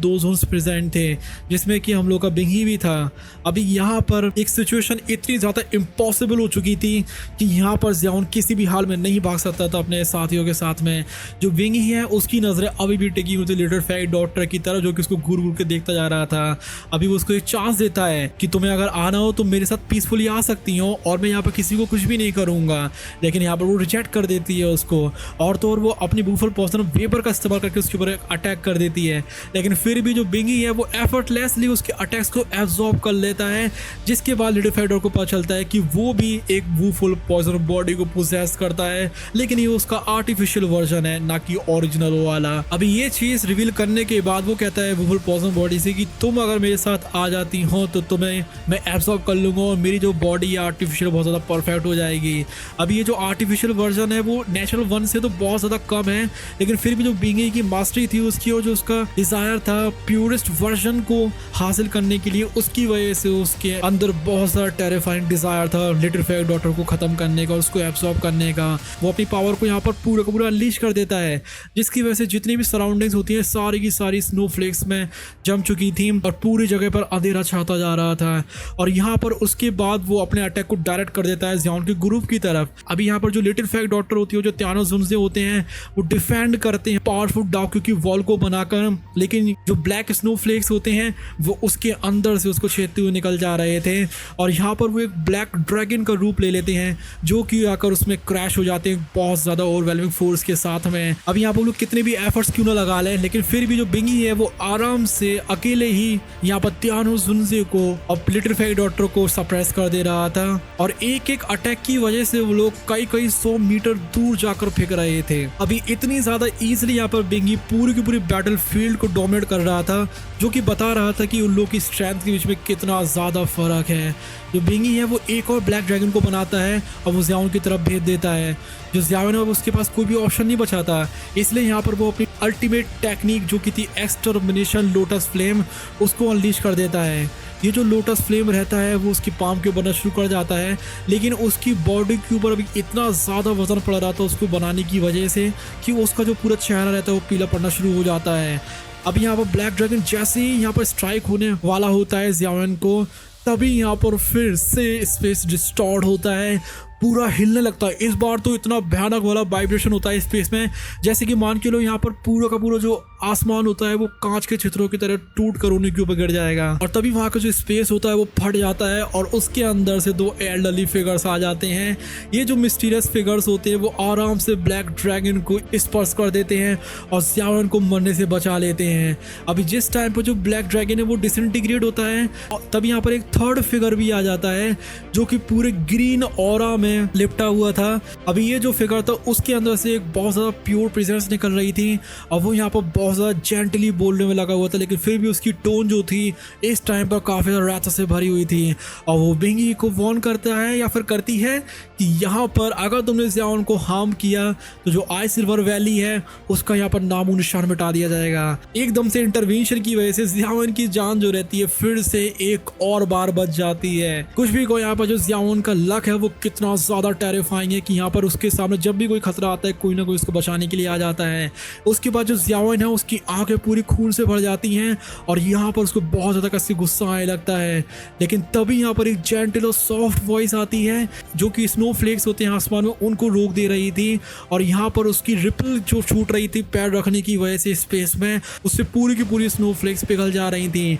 2 जोन्स प्रेजेंट थे जिसमें कि हम लोग का बिंगी भी था। अभी यहाँ पर एक सिचुएशन इतनी ज्यादा इम्पॉसिबल हो चुकी थी कि यहाँ पर जियान किसी भी हाल में नहीं भाग सकता था अपने साथियों के साथ में। जो बिंगी है उसकी नजरें अभी भी टिकी हुई थी लिटिल फेरी डॉक्टर की तरफ, जो कि उसको घूर के देखता जा रहा था। अभी वो उसको एक चांस देता है कि तुम्हें अगर आना हो तो मेरे साथ पीसफुली आ सकते सकती हो और मैं यहाँ पर किसी को कुछ भी नहीं करूँगा। लेकिन यहाँ पर वो रिजेक्ट कर देती है उसको, और तो और वो अपनी बूफल पॉइजन वेपर का इस्तेमाल करके उसके ऊपर अटैक कर देती है। लेकिन फिर भी जो बिंगी है वो एफर्टलेसली उसके अटैक्स को एब्जॉर्ब कर लेता है, जिसके बाद लिटिल फेडर को पता चलता है कि वो भी एक बूफल पॉइजन बॉडी को पोजेस करता है, लेकिन ये उसका आर्टिफिशियल वर्जन है, ना कि ओरिजिनल वाला। अभी ये चीज रिवील करने के बाद वो कहता है बूफल पॉइजन बॉडी से कि तुम अगर मेरे साथ आ जाती हो तो तुम्हें मैं एब्जॉर्ब कर लूंगा और मेरी जो बॉडी आर्टिफिशियल बहुत ज़्यादा परफेक्ट हो जाएगी। अभी ये जो आर्टिफिशियल वर्जन है वो नेचुरल वन से तो बहुत ज़्यादा कम है, लेकिन फिर भी जो बिंगी की मास्टरी थी उसकी और जो उसका डिज़ायर था प्योरेस्ट वर्जन को हासिल करने के लिए, उसकी वजह से उसके अंदर बहुत ज़्यादा टेरिफाइंग डिज़ायर था लिटिल फेयर डॉटर को ख़त्म करने का, उसको एब्जॉर्ब करने का। वो अपनी पावर को यहाँ पर पूरा का पूरा अनलीश कर देता है, जिसकी वजह से जितनी भी सराउंडिंग्स होती हैं सारी की सारी स्नोफ्लेक्स में जम चुकी थी और पूरी जगह पर अंधेरा छाता जा रहा था। और यहाँ पर उसके बाद वो अपने अटैक को डायरेक्ट कर देता है ज़ियान के ग्रुप की तरफ। अभी यहाँ पर जो लिटिल फेयर डॉटर होती है, जो त्यानो जुनजे होते हैं, वो डिफेंड करते हैं पावरफुल डाकू की वॉल को बनाकर, लेकिन जो ब्लैक स्नोफ्लेक्स होते हैं वो उसके अंदर से उसको छेदते हुए निकल जा रहे थे। और यहाँ पर वो एक ब्लैक ड्रैगन का रूप ले लेते हैं, जो कि आकर उसमें क्रैश हो जाते हैं बहुत ज़्यादा ओवरवेलमिंग फोर्स के साथ में। अब यहाँ पर लोग कितने भी एफर्ट्स क्यों ना लगा लें, लेकिन फिर भी जो बिंगी है वो आराम से अकेले ही यहाँ पर त्यानो जुनजे को और लिटिल फेयर डॉटर को सप्रेस कर दे रहा था। और एक एक अटैक की वजह से वो लोग कई कई 100 मीटर दूर जाकर फेंक रहे थे। अभी इतनी ज्यादा इजीली यहाँ पर बिंगी पूरी की पूरी बैटल फील्ड को डोमिनेट कर रहा था, जो कि बता रहा था कि उन लोगों की स्ट्रेंथ के बीच में कितना ज्यादा फर्क है। जो बिंगी है वो एक और ब्लैक ड्रैगन को बनाता है और वो ज़ियान की तरफ भेज देता है। जो ज़ियान है उसके पास कोई भी ऑप्शन नहीं बचा था, इसलिए यहाँ पर वो अपनी अल्टीमेट टेक्निक जो कि थी एक्सटर्मिनेशन लोटस फ्लेम, उसको अनलीश कर देता है। ये जो लोटस फ्लेम रहता है वो उसकी पाम के ऊपर बनना शुरू कर जाता है, लेकिन उसकी बॉडी के ऊपर अभी इतना ज़्यादा वजन पड़ रहा था उसको बनाने की वजह से कि उसका जो पूरा चेहरा रहता है वो पीला पड़ना शुरू हो जाता है। अब यहाँ पर ब्लैक ड्रैगन जैसे ही यहाँ पर स्ट्राइक होने वाला होता है ज़ियान को, तभी यहाँ पर फिर से स्पेस डिस्टॉर्ट होता है, पूरा हिलने लगता है। इस बार तो इतना भयानक वाला वाइब्रेशन होता है स्पेस में, जैसे कि मान के लो यहाँ पर पूरा का पूरा जो आसमान होता है वो कांच के छिद्रों की तरह टूट कर उन्हीं के ऊपर गिर जाएगा। और तभी वहाँ का जो स्पेस होता है वो फट जाता है और उसके अंदर से 2 एल्डरली फिगर्स आ जाते हैं। ये जो मिस्टीरियस फिगर्स होते हैं वो आराम से ब्लैक ड्रैगन को स्पर्श कर देते हैं और ज़ियान को मरने से बचा लेते हैं। अभी जिस टाइम पर जो ब्लैक ड्रैगन है वो डिसइंटीग्रेट होता है, तभी यहाँ पर एक थर्ड फिगर भी आ जाता है जो कि पूरे ग्रीन ऑरा में लिपटा हुआ था। अभी ये जो फिगर था उसके अंदर से एक बहुत ज़्यादा प्योर प्रेजेंस निकल रही थी और वो यहाँ पर बहुत ज़्यादा जेंटली बोलने में लगा हुआ था, लेकिन फिर भी उसकी टोन जो थी इस टाइम पर काफ़ी ज़्यादा रैथ से भरी हुई थी। और वो बिंगी को वार्न करता है या फिर करती है कि यहाँ पर अगर तुमने ज़ियान को हार्म किया तो जो आई सिल्वर वैली है उसका यहाँ पर नामो निशान मिटा दिया जाएगा। एकदम से इंटरवेंशन की वजह से ज़ियान की जान जो रहती है फिर से एक और बार बच जाती है। कुछ भी को यहाँ पर जो ज़ियान का लक है वो कितना ज़्यादा टेरिफाइंग है कि यहाँ पर उसके सामने जब भी कोई खतरा आता है कोई ना कोई उसको बचाने के लिए आ जाता है। उसके बाद जो ज़ियान है उसकी आंखें पूरी खून से भर जाती हैं और यहाँ पर उसको बहुत ज़्यादा कसी गुस्सा आने लगता है, लेकिन तभी यहाँ पर एक जेंटल और सॉफ्ट वॉइस आती है जो कि स्नोफ्लेक्स होते हैं आसमान में उनको रोक दे रही थी। और यहाँ पर उसकी रिपल जो छूट रही थी पैर रखने की वजह से स्पेस में, उससे पूरी की पूरी स्नोफ्लेक्स पिघल जा रही थी।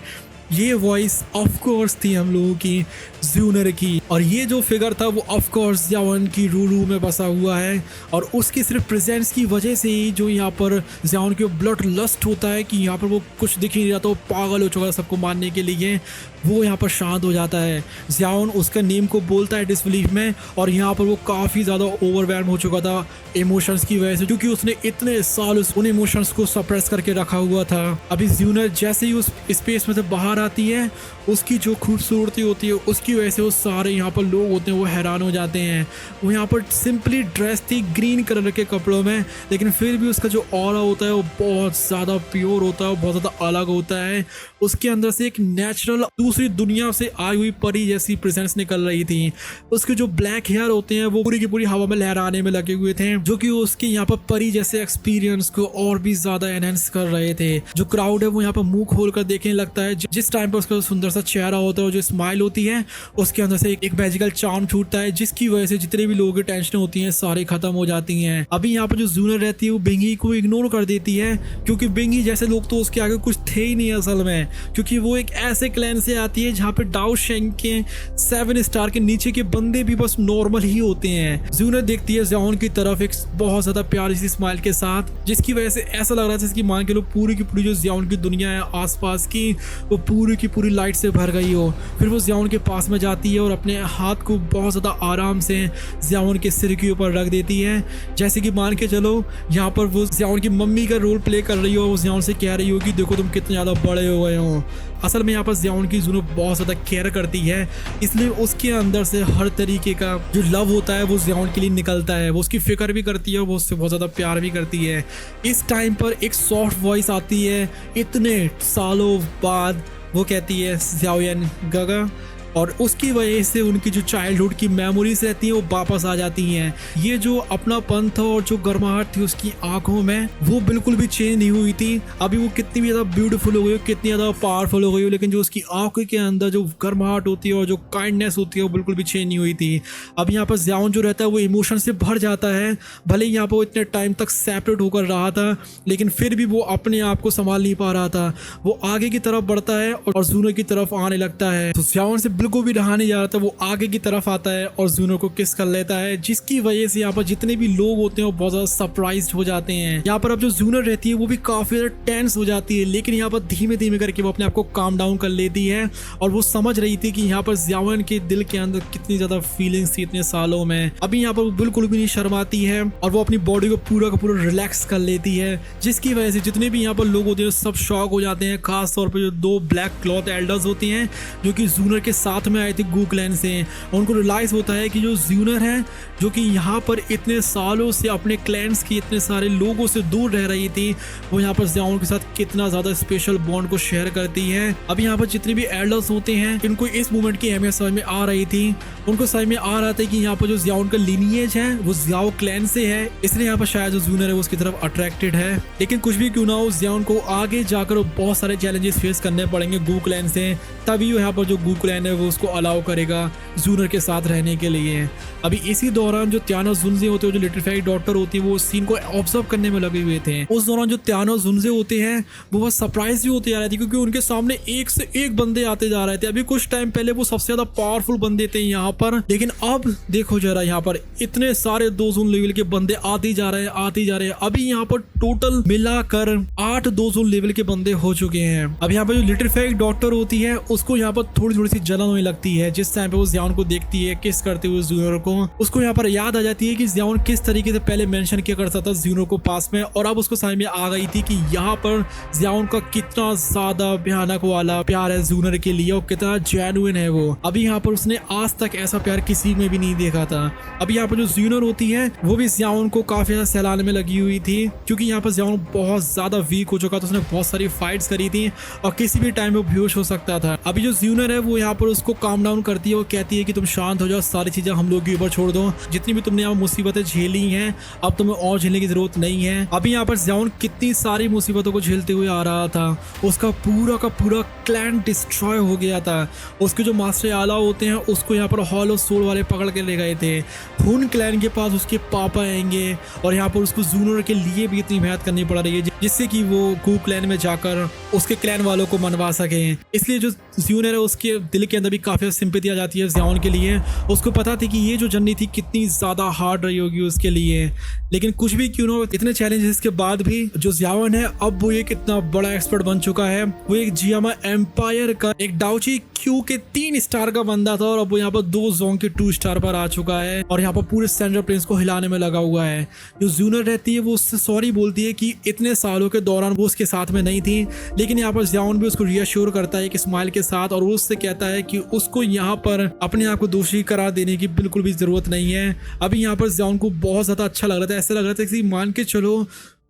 ये वॉइस ऑफ कोर्स थी हम लोगों की ज़्यूनर की, और ये जो फिगर था वो ऑफ कोर्स ज़ियान की रूलू में बसा हुआ है। और उसकी सिर्फ प्रेजेंस की वजह से ही जो यहाँ पर ज़ियान के ब्लड लस्ट होता है कि यहाँ पर वो कुछ दिख ही नहीं रहा था, वो पागल हो चुका था सबको मारने के लिए, वो यहाँ पर शांत हो जाता है। ज़ियान उसका नेम को बोलता है डिसबिलीफ में, और यहाँ पर वो काफ़ी ज़्यादा ओवरवेल्म हो चुका था इमोशंस की वजह से, क्योंकि उसने इतने साल उन इमोशंस को सप्रेस करके रखा हुआ था। अभी ज़्यूनर जैसे ही उस स्पेस में से बाहर आती है, उसकी जो खूबसूरती होती है उसकी वजह से वो सारे यहाँ पर लोग होते हैं वो हैरान हो जाते हैं। वो यहाँ पर सिंपली ड्रेस थी ग्रीन कलर के कपड़ों में, लेकिन फिर भी उसका जो ऑरा होता है वो बहुत ज़्यादा प्योर होता है, बहुत ज़्यादा अलग होता है। उसके अंदर से एक नेचुरल दूसरी दुनिया से आई हुई परी जैसी प्रेजेंस निकल रही थी। उसके जो ब्लैक हेयर होते हैं वो पूरी की पूरी हवा में लहराने में लगे हुए थे, जो कि उसके यहाँ पर परी जैसे एक्सपीरियंस को और भी ज़्यादा एनहेंस कर रहे थे। जो क्राउड है वो यहाँ पर मुंह खोल कर देखने लगता है जिस टाइम पर उसका सुंदर सा चेहरा होता है और जो स्माइल होती है उसके अंदर से एक मैजिकल चार्म छूटता है, जिसकी वजह से जितने भी लोगों की टेंशन होती हैं सारी खत्म हो जाती हैं। अभी यहाँ पर जो ज़्यूनर रहती है वो बिंगी को इग्नोर कर देती है, क्योंकि बिंगी जैसे लोग तो उसके आगे कुछ थे ही नहीं असल में। क्योंकि वो एक ऐसे क्लैन से आती है जहाँ पे डाउ शेंग के 7 स्टार के नीचे के बंदे भी बस नॉर्मल ही होते हैं। जूनर देखती है ज़ियाओन की तरफ एक बहुत ज्यादा प्यारी सी स्माइल के साथ, जिसकी वजह से ऐसा लग रहा है जैसे मान के लो पूरी की पूरी जो ज़ियाओन की दुनिया है आसपास की, वो पूरी की पूरी लाइट से भर गई हो। फिर वो ज़ियाओन के पास में जाती है और अपने हाथ को बहुत ज़्यादा आराम से ज़ियाओन के सिर के ऊपर रख देती है, जैसे कि मान के चलो यहाँ पर वो ज़ियाओन की मम्मी का रोल प्ले कर रही हो। वो ज़ियाओन से कह रही हो कि देखो तुम कितने ज़्यादा बड़े हो गए हो। असल में यहाँ पर ज़ियाओन की जूनो बहुत ज़्यादा केयर करती है, इसलिए उसके अंदर से हर तरीके का जो लव होता है वो ज़ियाओन के लिए निकलता है। वो उसकी फिक्र भी करती है, वो उससे बहुत ज़्यादा प्यार भी करती है। इस टाइम पर एक सॉफ्ट वॉइस आती है इतने सालों बाद, वो कहती है ज़ियाओयन गागा, और उसकी वजह से उनकी जो चाइल्डहुड की मेमोरीज रहती हैं वो वापस आ जाती हैं। ये जो अपनापन था और जो गर्माहट थी उसकी आंखों में, वो बिल्कुल भी चेंज नहीं हुई थी। अभी वो कितनी भी ज़्यादा ब्यूटीफुल हो गई हो, कितनी ज़्यादा पावरफुल हो गई हो, लेकिन जो उसकी आंखों के अंदर जो गर्माहट होती है और जो काइंडनेस होती है वो बिल्कुल भी चेंज नहीं हुई थी। अब यहाँ पर ज़ियाओन जो रहता है वो इमोशन से भर जाता है। भले ही यहाँ पर वो इतने टाइम तक सेपरेट होकर रहा था, लेकिन फिर भी वो अपने आप को संभाल नहीं पा रहा था। वो आगे की तरफ बढ़ता है और जूनो की तरफ आने लगता है, तो ज़ियाओन से बिल्कुल भी रहा नहीं जा रहा था। वो आगे की तरफ आता है और जूनो को किस कर लेता है, जिसकी वजह से यहाँ पर जितने भी लोग होते हैं वो बहुत ज्यादा सरप्राइज्ड हो जाते हैं। यहाँ पर अब जो जूनर रहती है वो भी काफी ज्यादा टेंस हो जाती है, लेकिन यहाँ पर धीमे धीमे करके वो अपने आप को काम डाउन कर लेती है। और वो समझ रही थी कि यहाँ पर ज़ियाओन के दिल के अंदर कितनी ज्यादा फीलिंग्स थी इतने सालों में। अभी यहाँ पर वो बिल्कुल भी नहीं शर्माती है और वो अपनी बॉडी को पूरा का पूरा रिलैक्स कर लेती है, जिसकी वजह से जितने भी यहाँ पर लोग होते हैं सब शॉक हो जाते हैं। खास तौर पर जो 2 ब्लैक क्लॉथ एल्डर्स होते हैं जो कि जूनर के साथ में आए थे गू क्लैन से, उनको रियलाइज होता है कि जो जूनर है जो कि यहाँ पर इतने सालों से अपने क्लैन्स के इतने सारे लोगों से दूर रह रही थी, वो यहाँ पर ज़ियाओन के साथ कितना ज़्यादा स्पेशल बॉन्ड को शेयर करती है। अब यहाँ पर जितने भी एल्डर्स होते हैं इनको इस मूवमेंट की अहमियत समझ में आ रही थी। उनको समझ में आ रहा था कि यहाँ पर जो ज़ियाओन का लिनिएज है वो ज़ियाओ क्लैन से है, इसलिए यहाँ पर शायद जो जूनर है वो उसकी तरफ अट्रैक्टेड है। लेकिन कुछ भी क्यों ना हो, ज़ियाओन को आगे जाकर बहुत सारे चैलेंजेस फेस करने पड़ेंगे गू क्लैन से, तभी यहाँ पर जो गू क्लैन है वो उसको अलाउ करेगा जूनर के साथ रहने के लिए। अभी इसी दौरान जो त्यानो जुनजे होते हैं, जो लिटिफाइड डॉक्टर होती है, वो उस सीन को ऑब्जर्व करने में लगे हुए थे। उस दौरान जो त्यानो जुनजे होते हैं वो बहुत सरप्राइज भी होते जा रहे थे, क्योंकि उनके सामने एक से एक बंदे आते जा रहे थे। अभी कुछ टाइम पहले वो सबसे ज्यादा पावरफुल बंदे थे यहाँ पर, लेकिन अब देखो जरा यहाँ पर इतने सारे 2 जोन लेवल के बंदे आते जा रहे हैं। अभी यहाँ पर टोटल मिलाकर 8 2 जोन लेवल के बंदे हो चुके हैं। अब यहाँ पर जो लिटिफाइड डॉक्टर होती है उसको यहाँ पर थोड़ी सी जलन होने लगती है, जिस टाइम पे वो ज़ियाओन को देखती है किस करते हुए जूनर को। उसको यहाँ पर याद आ जाती है कि ज़ियाओन किस तरीके से पहले मेंशन किया करता था जूनर को पास में, और अब उसको समझ में आ गई थी कि यहाँ पर ज़ियाओन का कितना ज्यादा भयानक वाला प्यार है जूनर के लिए और कितना जेन्युइन है वो। अभी यहाँ पर उसने आज तक ऐसा प्यार किसी में भी नहीं देखा था। अभी यहाँ पर जो जूनर होती है वो भी ज़ियाओन को काफी ज्यादा सहलाने में लगी हुई थी, क्योंकि यहाँ पर ज़ियाओन बहुत ज्यादा वीक हो चुका था। उसने बहुत सारी फाइट्स करी थी और किसी भी टाइम में बेहोश हो सकता था। अभी जो जूनर है वो यहाँ पर उसको काम डाउन करती है और कहती है कि तुम शांत हो जाओ, सारी चीजें हम लोग के ऊपर छोड़ दो, जितनी भी तुमने यहाँ मुसीबतें झेली हैं अब तुम्हें और झेलने की जरूरत नहीं है। अभी यहाँ पर ज़ियाओन कितनी सारी मुसीबतों को झेलते हुए आ रहा था, उसका पूरा का पूरा क्लैन डिस्ट्रॉय हो गया था। उसके जो मास्टर आला होते हैं उसको यहाँ पर हॉलो सोल वाले पकड़ के ले गए थे। हुन क्लैन के पास उसके पापा आएंगे और यहाँ पर उसको जूनर के लिए भी इतनी मेहनत करनी पड़ रही है जिससे कि वो गू क्लैन में जाकर उसके क्लैन वालों को मनवा सके। इसलिए जो जूनर है उसके दिल के अंदर भी काफी सिंपैथी आ जाती है ज़ियाओन के लिए। उसको पता थी कि ये जो जर्नी थी कितनी ज्यादा हार्ड रही होगी उसके लिए, लेकिन कुछ भी क्यों ना इतने चैलेंजेस के बाद भी जो ज़ियाओन है अब वो एक इतना बड़ा एक्सपर्ट बन चुका है। वो एक जियामा एम्पायर का एक डाउची क्यू के 3 स्टार का बंदा था और अब वो यहाँ पर 2 जोंग के 2 स्टार पर आ चुका है और यहाँ पर पूरे सेंट्रल प्लेन्स को हिलाने में लगा हुआ है। जो जूनर रहती है वो उससे सॉरी बोलती है कि इतने सालों के दौरान वो उसके साथ में नहीं थी, लेकिन यहाँ पर ज़ियाओन भी उसको रियश्योर करता है एक स्माइल के साथ, और वो उससे कहता है कि उसको यहाँ पर अपने आप को दोषी करार देने की बिल्कुल भी जरूरत नहीं है। अभी यहाँ पर ज़ियाओन को बहुत ज्यादा अच्छा लग रहा था, ऐसा लग रहा था कि मान के चलो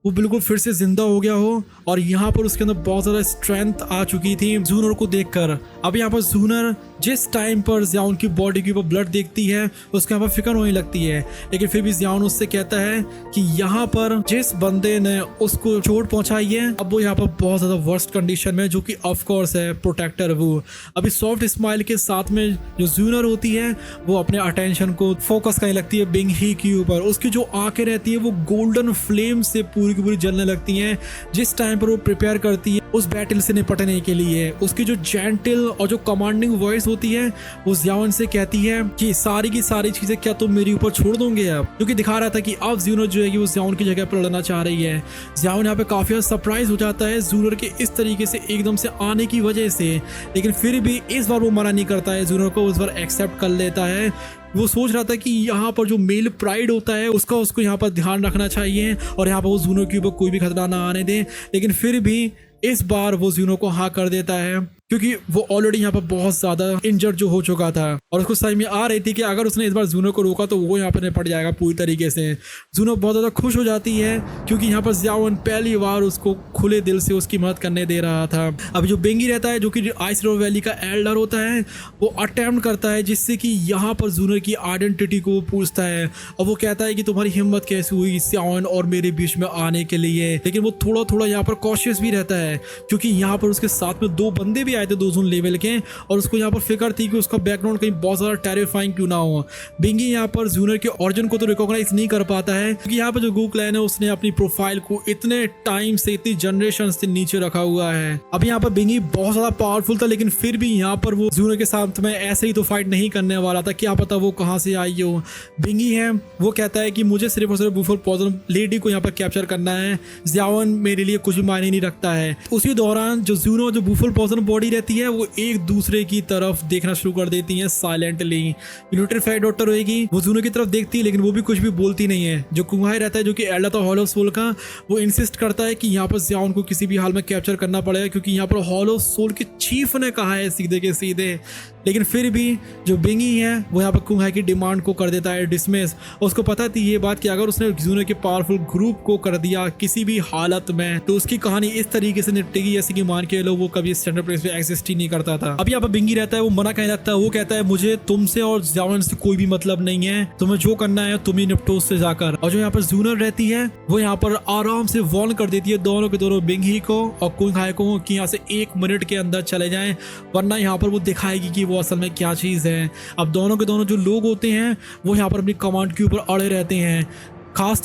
वो बिल्कुल फिर से जिंदा हो गया हो और यहाँ पर उसके अंदर बहुत ज़्यादा स्ट्रेंथ आ चुकी थी जूनर को देखकर। अब यहाँ पर जूनर जिस टाइम पर ज़ियाओन की बॉडी के ऊपर ब्लड देखती है उसके यहाँ पर फिक्र होने लगती है, लेकिन फिर भी ज़ियाओन उससे कहता है कि यहाँ पर जिस बंदे ने उसको चोट पहुंचाई है अब वो यहाँ पर बहुत ज़्यादा वर्स्ट कंडीशन में, जो कि ऑफ कोर्स है प्रोटेक्टर वो। अभी सॉफ्ट स्माइल के साथ में जो जूनर होती है वो अपने अटेंशन को फोकस करने लगती है बिंग ही के ऊपर। उसकी जो आंखें रहती है वो गोल्डन फ्लेम से पूरी पूरी की पूरी जलने लगती हैं जिस टाइम पर वो प्रिपेयर करती है उस बैटल से निपटने के लिए। उसकी जो जेंटल और जो कमांडिंग वॉइस होती है वो ज़ियाओन से कहती है कि सारी की सारी चीजें क्या तुम मेरे ऊपर छोड़ दोगे अब, क्योंकि दिखा रहा था कि अब ज़्यूनर जो है कि वो ज़ियाओन की जगह पर लड़ना चाह रही है। ज़ियाओन यहाँ पे काफी सरप्राइज हो जाता है ज़्यूनर के इस तरीके से एकदम से आने की वजह से, लेकिन फिर भी इस बार वो मना नहीं करता है, ज़्यूनर को उस बार एक्सेप्ट कर लेता है। वो सोच रहा था कि यहाँ पर जो मेल प्राइड होता है उसका उसको यहाँ पर ध्यान रखना चाहिए और यहाँ पर वो ज़्यूनर के ऊपर कोई भी खतरा ना आने दे, लेकिन फिर भी इस बार वो ज़्यूनर को हाँ कर देता है क्योंकि वो ऑलरेडी यहाँ पर बहुत ज्यादा इंजर्ड जो हो चुका था और उसको समझ में आ रही थी कि अगर उसने इस बार ज़्यूनर को रोका तो वो यहाँ पर निपट जाएगा पूरी तरीके से। ज़्यूनर बहुत ज़्यादा खुश हो जाती है क्योंकि यहाँ पर ज़ियाओन पहली बार उसको खुले दिल से उसकी मदद करने दे रहा था। अब जो बेंगी रहता है जो कि आइस रिवर वैली का एल्डर होता है वो अटेम्प्ट करता है जिससे कि यहाँ पर ज़्यूनर की आइडेंटिटी को पूछता है और वो कहता है कि तुम्हारी हिम्मत कैसे हुई ज़ियाओन और मेरे बीच में आने के लिए, लेकिन वो थोड़ा थोड़ा यहाँ पर कॉशियस भी रहता है क्योंकि यहाँ पर उसके साथ में 2 बंदे भी आए थे 2 लेवल के और उसको यहाँ पर फिक्र थी कि उसका बैकग्राउंड कहीं बहुत ज्यादा टेरिफाइंग क्यों ना हो। बेंगी यहाँ पर ज़्यूनर के ओरिजिन को तो रिकॉग्नाइज नहीं कर पाता है क्योंकि यहाँ पर जो गू क्लैन है उसने अपनी प्रोफाइल को इतने टाइम से इतनी जनरेशन से नीचे रखा हुआ है। अब यहाँ पर बेंगी बहुत ज्यादा पावरफुल था लेकिन फिर भी यहाँ पर वो ज़्यूनर के साथ में ऐसे ही तो फाइट नहीं करने वाला था, क्या पता वो कहाँ से आई हो। बेंगी है वो कहता है कि मुझे सिर्फ और सिर्फ बुफल पॉइजन लेडी को यहाँ पर कैप्चर करना है, ज़ियाओन मेरे लिए कुछ भी मायने नहीं रखता है। उसी दौरान जो ज़्यूनर जो बुफल पॉइजन बॉडी रहती है वो एक दूसरे की तरफ देखना शुरू कर देती हैं साइलेंटली। यूनिटरी डॉक्टर होगी वो ज़्यूनर की तरफ देखती है लेकिन वो भी कुछ भी बोलती नहीं है। जो कुंघाई रहता है जो कि एल्डर था हॉलो सोल का, वो इंसिस्ट करता है कि यहाँ पर ज़ियाओन को किसी भी हाल में कैप्चर करना पड़ेगा क्योंकि यहाँ पर हॉलो सोल के चीफ ने कहा है सीधे के सीधे। लेकिन फिर भी जो बेंगी है वो यहाँ पर कुंघाई की डिमांड को कर देता है डिसमिस। उसको पता थी ये बात कि अगर उसने ज़्यूनर के पावरफुल ग्रुप को कर दिया किसी भी हालत में तो उसकी कहानी इस तरीके से निपटेगी जैसे कि मान के लो वो कभी स्टैंडर्ड प्लेस पे एग्जिस्ट ही नहीं करता था। अब यहाँ पर बेंगी रहता है वो मना कहने लगता है, वो कहता है मुझे तुमसे और ज़ियाओन से कोई भी मतलब नहीं है, तुम्हें जो करना है तुम ही निपटो उससे जाकर। और जो यहाँ पर ज़्यूनर रहती है वो यहाँ पर आराम से वॉर्न कर देती है दोनों के दोनों बेंगी को और कुंघाई को कि यहाँ से 1 मिनट के अंदर चले जाएं वरना यहाँ पर वो दिखाएगी कि वो असल में क्या चीज़ है। अब दोनों के दोनों जो लोग होते हैं वो यहाँ पर अपनी कमांड के ऊपर अड़े रहते हैं, खास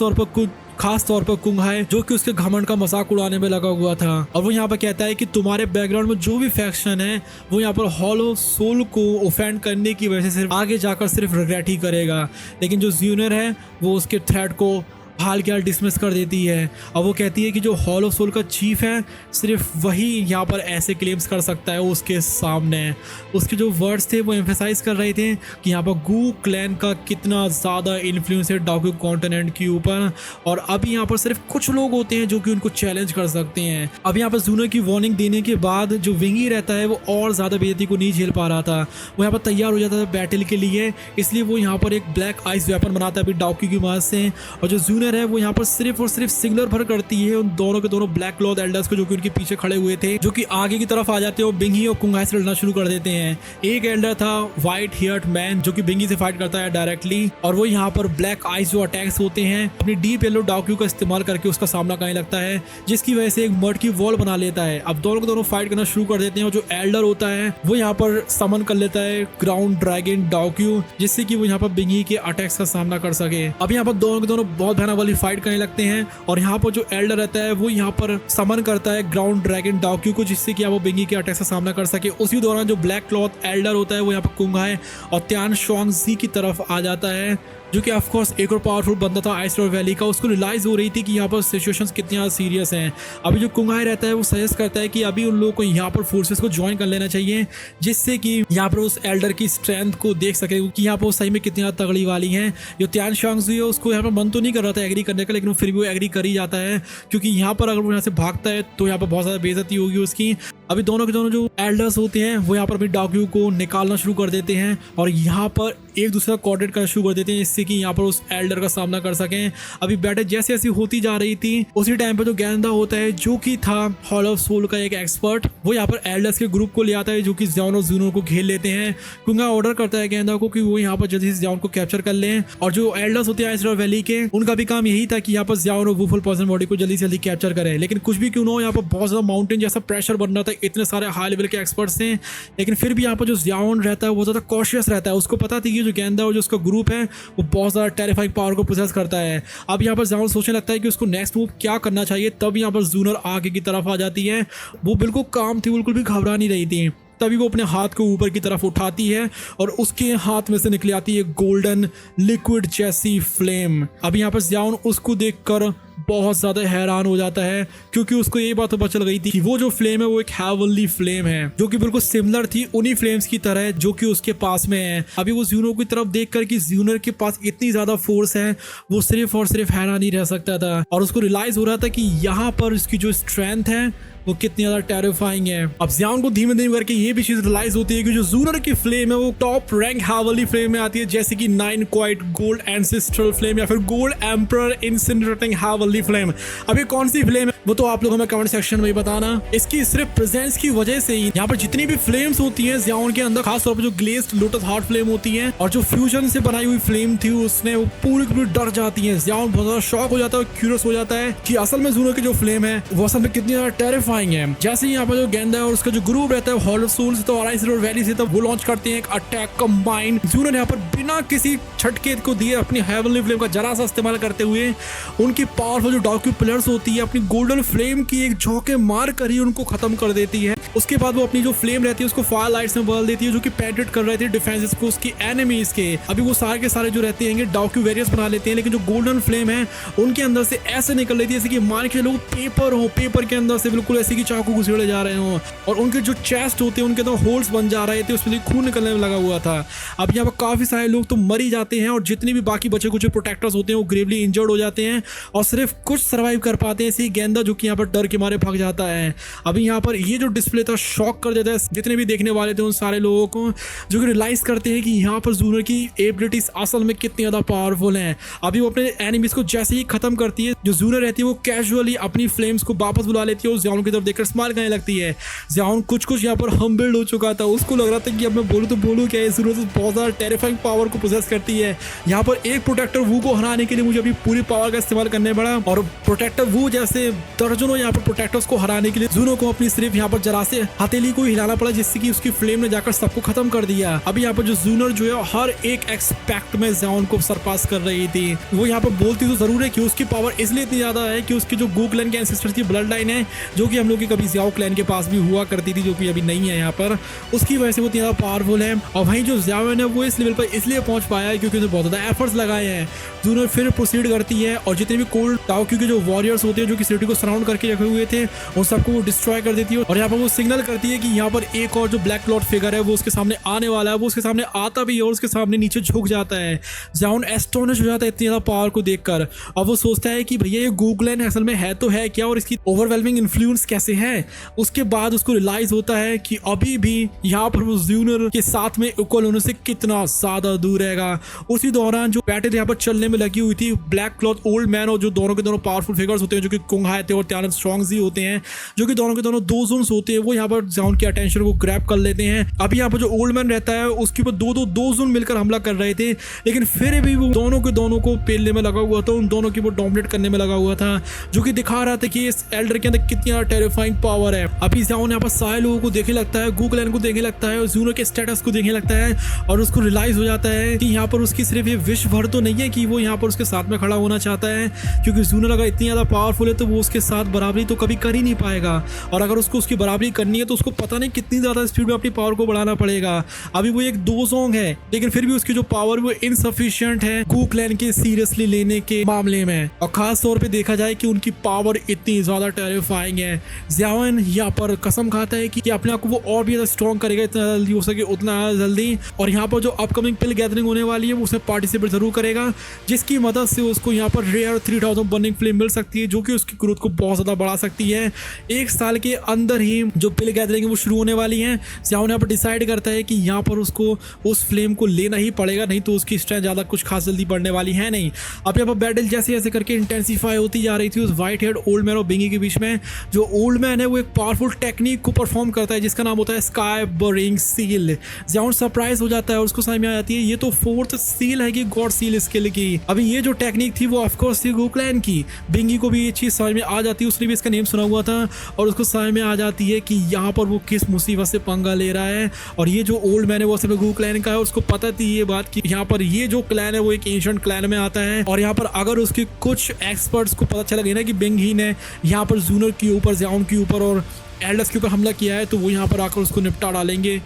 तौर पर कुंघाई जो कि उसके घमंड का मजाक उड़ाने में लगा हुआ था। और वो यहाँ पर कहता है कि तुम्हारे बैकग्राउंड में जो भी फैक्शन है वो यहाँ पर हॉलो सोल को ऑफेंड करने की वजह से आगे जाकर सिर्फ रिग्रेट ही करेगा, लेकिन जो ज़्यूनर है वो उसके थ्रेट को हाल के हाल डिसमिस कर देती है। और वो कहती है कि जो हॉलो सोल का चीफ है सिर्फ वही यहाँ पर ऐसे क्लेम्स कर सकता है उसके सामने। उसके जो वर्ड्स थे वो एम्फेसाइज कर रहे थे कि यहाँ पर गू क्लैन का कितना ज़्यादा इन्फ्लुएंस है डाकू कॉन्टिनेंट के ऊपर और अभी यहाँ पर सिर्फ कुछ लोग होते हैं जो कि उनको चैलेंज कर सकते हैं। अब यहाँ पर ज़्यूनर की वार्निंग देने के बाद जो विंगी रहता है वो और ज़्यादा बेइज्जती को नहीं झेल पा रहा था, वो यहाँ पर तैयार हो जाता था बैटल के लिए, इसलिए वो यहाँ पर एक ब्लैक आइस वेपन बनाता है अभी डाकू की मदद से। और जो ज़्यूनर है वो यहाँ पर सिर्फ और सिर्फ सिग्नल भर करती है उन दोनों के दोनों ब्लैक क्लॉथ एल्डर्स को जो कि उनके पीछे खड़े हुए थे, जो कि आगे की तरफ आ जाते हैं और बिंगी और कुंघाई से लड़ना शुरू कर देते हैं। एक एल्डर था व्हाइट हेयर्ड मैन जो कि बिंगी से फाइट करता है डायरेक्टली और वो यहाँ पर ब्लैक आइस जो अटैक्स होते हैं अपनी डीप येलो डाक्यू का इस्तेमाल करके उसका सामना करने लगता है, जिसकी वजह से एक मर्ड की वॉल बना लेता है। अब दोनों के दोनों फाइट करना शुरू कर देते हैं और जो एल्डर होता है वो यहाँ पर समन कर लेता है ग्राउंड ड्रैगन डाक्यू, जिससे कि वो यहाँ पर बिंगी के अटैक्स का सामना कर सके। अब यहाँ पर दोनों के दोनों बहुत भयानक वाली फाइट करने लगते हैं और यहाँ पर जो एल्डर रहता है वो यहाँ पर समन करता है ग्राउंड ड्रैगन डाक्यू को, जिससे कि वो बिंगी के अटैक का सामना कर सके। उसी दौरान जो ब्लैक क्लॉथ एल्डर होता है वो यहाँ पर कुंघाई और त्यान शुआंगजी की तरफ आ जाता है, जो कि ऑफ कोर्स एक और पावरफुल बंदा था आइस रिवर वैली का। उसको रियलाइज हो रही थी कि यहाँ पर सिचुएशंस कितनी ज़्यादा सीरियस हैं। अभी जो कुंघाई रहता है वो सजेस्ट करता है कि अभी उन लोगों को यहाँ पर फोर्सेस को ज्वाइन कर लेना चाहिए, जिससे कि यहाँ पर उस एल्डर की स्ट्रेंथ को देख सके कि यहाँ पर सही में कितनी ज़्यादा तगड़ी वाली हैं। जो त्यान शुआंगजी है उसको यहाँ पर मन तो नहीं कर रहा था एग्री करने का, लेकिन फिर भी वो एग्री कर ही जाता है क्योंकि यहाँ पर अगर वो यहाँ से भागता है तो यहाँ पर बहुत ज़्यादा बेइज्जती होगी उसकी। अभी दोनों के दोनों जो एल्डर्स होते हैं वो यहाँ पर अपनी डाक्यू को निकालना शुरू कर देते हैं और यहाँ पर एक दूसरा कोऑर्डिनेट करना शुरू कर देते हैं, जिससे कि यहाँ पर उस एल्डर का सामना कर सकें। अभी बैटल जैसे जैसे होती जा रही थी उसी टाइम पर जो गेंदा होता है जो कि था हॉल ऑफ सोल का एक एक्सपर्ट, वो यहाँ पर एल्डर्स के ग्रुप को ले आता है जो कि ज़ियाओन और ज़्यूनर को घेर लेते हैं। कुंघाई ऑर्डर करता है गेंदा को कि वो यहाँ पर जल्दी से ज़ियाओन को कैप्चर कर लें और जो एल्डर्स होते हैं आइस रिवर वैली के उनका भी काम यही था कि यहाँ पर ज़ियाओन और वुफल पॉइजन बॉडी को जल्दी से जल्दी कैप्चर करें। लेकिन कुछ भी क्यों ना हो यहाँ पर बहुत ज़्यादा माउंटेन जैसा प्रेशर बन रहा था वाले इतने सारे हाई लेवल के एक्सपर्ट्स हैं, लेकिन फिर भी यहाँ पर जो ज़ियाओन रहता है वो ज़्यादा कॉशियस रहता है। उसको पता थी कि जो गेंदा और जो उसका ग्रुप है वो बहुत ज़्यादा टेरिफाइंग पावर को प्रोसेस करता है। अब यहाँ पर ज़ियाओन सोचने लगता है कि उसको नेक्स्ट मूव क्या करना चाहिए। तब यहाँ पर जूनर आगे की तरफ आ जाती है। वो बिल्कुल काम थी, बिल्कुल भी घबरा नहीं रही थी। तभी वो अपने हाथ को ऊपर की तरफ उठाती है और उसके हाथ में से निकली आती है गोल्डन लिक्विड जैसी फ्लेम। अब यहाँ पर ज़ियाओन उसको देखकर बहुत ज़्यादा हैरान हो जाता है, क्योंकि उसको ये बात तो पता चल गई थी कि वो जो फ्लेम है वो एक हेवनली फ्लेम है, जो कि बिल्कुल सिमिलर थी उन्हीं फ्लेम्स की तरह जो कि उसके पास में है। अभी वो ज़्यूनो की तरफ देखकर कि ज़्यूनर के पास इतनी ज़्यादा फोर्स है, वो सिर्फ और सिर्फ हैरान ही रह सकता था। और उसको रियलाइज़ हो रहा था कि यहाँ पर उसकी जो स्ट्रेंथ है वो कितनी ज्यादा टेरिफाइंग है। अब ज़ियाओन को धीमे धीमे करके ये भी चीज रियलाइज होती है कि जो ज़ूनर की फ्लेम है वो टॉप रैंक हेवनली फ्लेम में आती है, जैसे कि 9 क्वाइट गोल्ड एंसेस्ट्रल फ्लेम या फिर गोल्ड एम्परर इंसिनरेटिंग हेवनली फ्लेम। अब ये कौन सी फ्लेम है वो तो आप लोग हमें कमेंट सेक्शन में ही बताना। इसकी सिर्फ प्रेजेंस की वजह से ही यहाँ पर जितनी भी फ्लेम्स होती हैं ज़ियाओन के अंदर, खासतौर पर जो ग्लेज्ड लोटस हार्ट फ्लेम होती है और जो फ्यूजन से बनाई हुई फ्लेम थी उसने, वो पूरी पूरी डर जाती है। ज़ियाओन बहुत ज्यादा शॉक हो जाता है, क्यूरियस हो जाता है कि असल में ज़ूनर की जो फ्लेम है वो असल में कितनी ज्यादा टेरिफाइंग है। जैसे यहाँ पर जो गेंदा है और उसका जो ग्रुप रहता है हॉलो सोल्स तो अराइस रोड वैली से, तब वो लॉन्च करते हैं एक अटैक कंबाइन। ज़ूनर यहाँ पर बिना किसी छटके को दिए अपनी हेवनली फ्लेम का जरा सा इस्तेमाल करते हुए उनकी पावरफुल जो डार्क पिलर्स होती है अपनी गोल्डन फ्लेम की एक झोंके मार कर ही उनको खत्म कर देती है। उसके बाद वो अपनी जो फ्लेम रहती है उसको फायर लाइट्स में बदल देती है, जो कि पेनेट्रेट कर रहे थे डिफेंसेस को उसकी एनिमीज के। अभी वो सारे के सारे जो रहते हैं डार्क वेरियस बना लेते हैं, लेकिन जो गोल्डन फ्लेम है उनके अंदर से ऐसे निकल रही थी जैसे कि मान के लोग पेपर हो, पेपर के अंदर से बिल्कुल ऐसे कि चाकू घुसेड़े जा रहे हो, और उनके जो चेस्ट होते हैं उनके अंदर होल्स बन जा रहे थे, उसमें खून निकलने में लगा हुआ था। अब यहाँ पर काफी सारे लोग तो मर ही जाते हैं और जितने भी बाकी बचे कुछ प्रोटेक्टर्स होते हैं वो ग्रेवली इंजर्ड हो जाते हैं और सिर्फ कुछ सर्वाइव कर पाते हैं। ऐसे गेंदा जो कि यहाँ पर डर के मारे भाग जाता है। अभी यहाँ पर ये जो डिस्प्ले था शॉक कर देता है जितने भी देखने वाले थे उन सारे लोगों को, जो कि रियलाइज करते हैं कि यहाँ पर ज़ूनर की एबिलिटीज असल में कितनी ज्यादा पावरफुल हैं। अभी वो अपने एनिमीज को जैसे ही खत्म करती है, जो ज़ूनर रहती है वो कैजुअली अपनी फ्लेम्स को वापस बुला लेती है और ज़ियाओन की तरफ देखकर स्माइल करने लगती है। ज़ियाओन कुछ यहाँ पर हम्बल्ड हो चुका था, उसको लग रहा था कि अब मैं बोलूँ तो बोलूँ क्या, ज़ूनर तो बहुत ज़्यादा टेरिफाइंग पावर को पोजेस करती है। यहाँ पर एक प्रोटेक्टर वू को हराने के लिए मुझे अपनी पूरी पावर का इस्तेमाल करने पड़ा, और प्रोटेक्टर वू जैसे दर्जनों यहाँ पर प्रोटेक्टर्स को हराने के लिए ज़ूनर को अपनी सिर्फ यहाँ पर जरा से हथेली को हिलाना पड़ा, जिससे कि उसकी फ्लेम ने जाकर सबको खत्म कर दिया। अभी यहाँ पर जो ज़ूनर जो है हर एक एक्सपेक्ट में ज़ियाओन को सरपास कर रही थी। वो यहाँ पर बोलती तो जरूर है कि उसकी पावर इसलिए इतनी ज्यादा है कि उसकी जो गो क्लैन के एंसेस्टर्स की ब्लड लाइन है, जो कि हम लोग की कभी ज़ियाओ क्लैन के पास भी हुआ करती थी, जो कि अभी नहीं है यहाँ पर, उसकी वजह से वो इतनी ज्यादा पावरफुल है। और वहीं जो ज़ियाओन है वो इस लेवल पर इसलिए पहुंच पाया है क्योंकि उसने बहुत ज्यादा एफर्ट्स लगाए हैं। ज़ूनर फिर प्रोसीड करती है और जितने भी कोल्ड टाओक्यू के जो वॉरियर्स होते हैं जो कि सिटी को सराउंड करके रखे हुए थे उन सबको वो डिस्ट्रॉय कर देती है। और यहाँ पर वो सिग्नल करती है कि यहाँ पर एक और जो ब्लैक क्लॉड फिगर है वो उसके सामने आने वाला है। वो उसके सामने आता भी है और उसके सामने नीचे झुक जाता है। ज़ियाओन एस्टोनिश हो जाता है इतनी ज्यादा पावर को देखकर, और वो सोचता है कि भैया ये गो क्लैन असल में है तो है क्या और इसकी ओवरवेलमिंग इन्फ्लुएंस कैसे है। उसके बाद उसको रियलाइज होता है कि अभी भी यहाँ पर वो ज़ूनर के साथ में इक्वल होने से कितना ज्यादा दूर रहेगा। उसी दौरान जो बैटल यहाँ पर चलने में लगी हुई थी, ब्लैक क्लॉथ ओल्ड मैन और जो दोनों के दोनों पावरफुल फिगर्स होते हैं जो कि कुंग हाई थे और त्यानन स्ट्रॉन्ग जी होते हैं, जो कि दोनों के दोनों दो जोन्स होते हैं, वो यहाँ पर ज़ियाओन की अटेंशन को ग्रैब कर लेते हैं। अभी यहाँ पर जो ओल्ड मैन रहता है उसके ऊपर दो जोन मिलकर हमला कर रहे थे, लेकिन फिर भी वो दोनों के दोनों को पेलने में लगा हुआ था, उन दोनों की वो डोमिनेट करने में लगा हुआ था, जो कि दिखा रहा था कि इस एल्डर के अंदर कितनी ज्यादा टेरिफाइंग पावर है। अभी ज़ियाओन यहाँ पर सारे लोगों को देखने लगता है, गो क्लैन को देखने लगता है और ज़ूनर के स्टेटस को देखने लगता है, और उसको रियलाइज हो जाता है कि यहाँ पर उसकी सिर्फ ये विश भर तो नहीं है कि वो यहाँ पर उसके साथ में खड़ा होना चाहता है, क्योंकि ज़ूनर अगर इतनी ज़्यादा पावरफुल है तो वो उसके साथ बराबरी तो कभी कर ही नहीं पाएगा, और अगर उसको उसकी बराबरी करनी है तो उसको पता नहीं कितनी ज़्यादा स्पीड में अपनी पावर को बढ़ाना पड़ेगा। अभी वो एक दो जोंग है, लेकिन फिर भी उसकी जो पावर वो इनसफिशिएंट है गो क्लैन के सीरियसली लेने के मामले में, और खास तौर पे देखा जाए कि उनकी पावर इतनी ज़्यादा टेरिफाइंग है। ज़ियाओन यहाँ पर कसम खाता है कि अपने आप को वो और भी ज़्यादा स्ट्रॉन्ग करेगा, इतना जल्दी हो सके उतना जल्दी, और यहाँ पर जो अपकमिंग पिल गैदरिंग होने वाली है वो उसमें पार्टिसिपेट जरूर करेगा, जिसकी मदद से उसको यहाँ पर रेयर 3000 बर्निंग फ्लेम मिल सकती है, जो कि उसकी ग्रोथ को बहुत ज़्यादा बढ़ा सकती है। एक साल के अंदर ही जो पिल गैदरिंग है वो शुरू होने वाली है। ज़ियाओन यहाँ पर डिसाइड करता है कि यहाँ पर उसको उस फ्लेम को लेना ही पड़ेगा, नहीं तो उसकी स्ट्रेंथ ज़्यादा कुछ खास जल्दी बढ़ने वाली है नहीं। अब यहाँ पर बैटल जैसे जैसे करके इंटेंसिफाई होती जा रही थी उस व्हाइट हेड ओल्ड मैन और बिंगी के बीच में। जो ओल्ड मैन है वो एक पावरफुल टेक्निक को परफॉर्म करता है जिसका नाम होता है स्काई बरिंग सील। ज़ियाओन सरप्राइज हो जाता जाता है और उसको समझ में आ जाती है ये तो फोर्थ सील है कि गॉड सील स्किल की। अभी ये जो टेक्निक थी वो ऑफकोर्स थी गूक्लैन की। बिंगी को भी ये चीज समझ में आ जाती है, उसने भी इसका नेम सुना हुआ था और उसको समझ में आ जाती है कि यहाँ पर वो किस मुसीबत से पंगा ले रहा है। और ये जो ओल्ड मैन है वो सब गूक्लैन का है, उसको पता थी ये बात कि यहाँ पर ये जो क्लैन है वो एक एंशिएंट क्लैन में आता है। और यहाँ पर अगर उसके कुछ एक्सपर्ट्स को पता चला गया ना कि बिंगी ने यहाँ पर जूनर के ऊपर, ज़ियाओन के ऊपर और एल्डर्स के ऊपर हमला किया है, तो वो यहाँ पर आकर उसको निपटा डालेंगे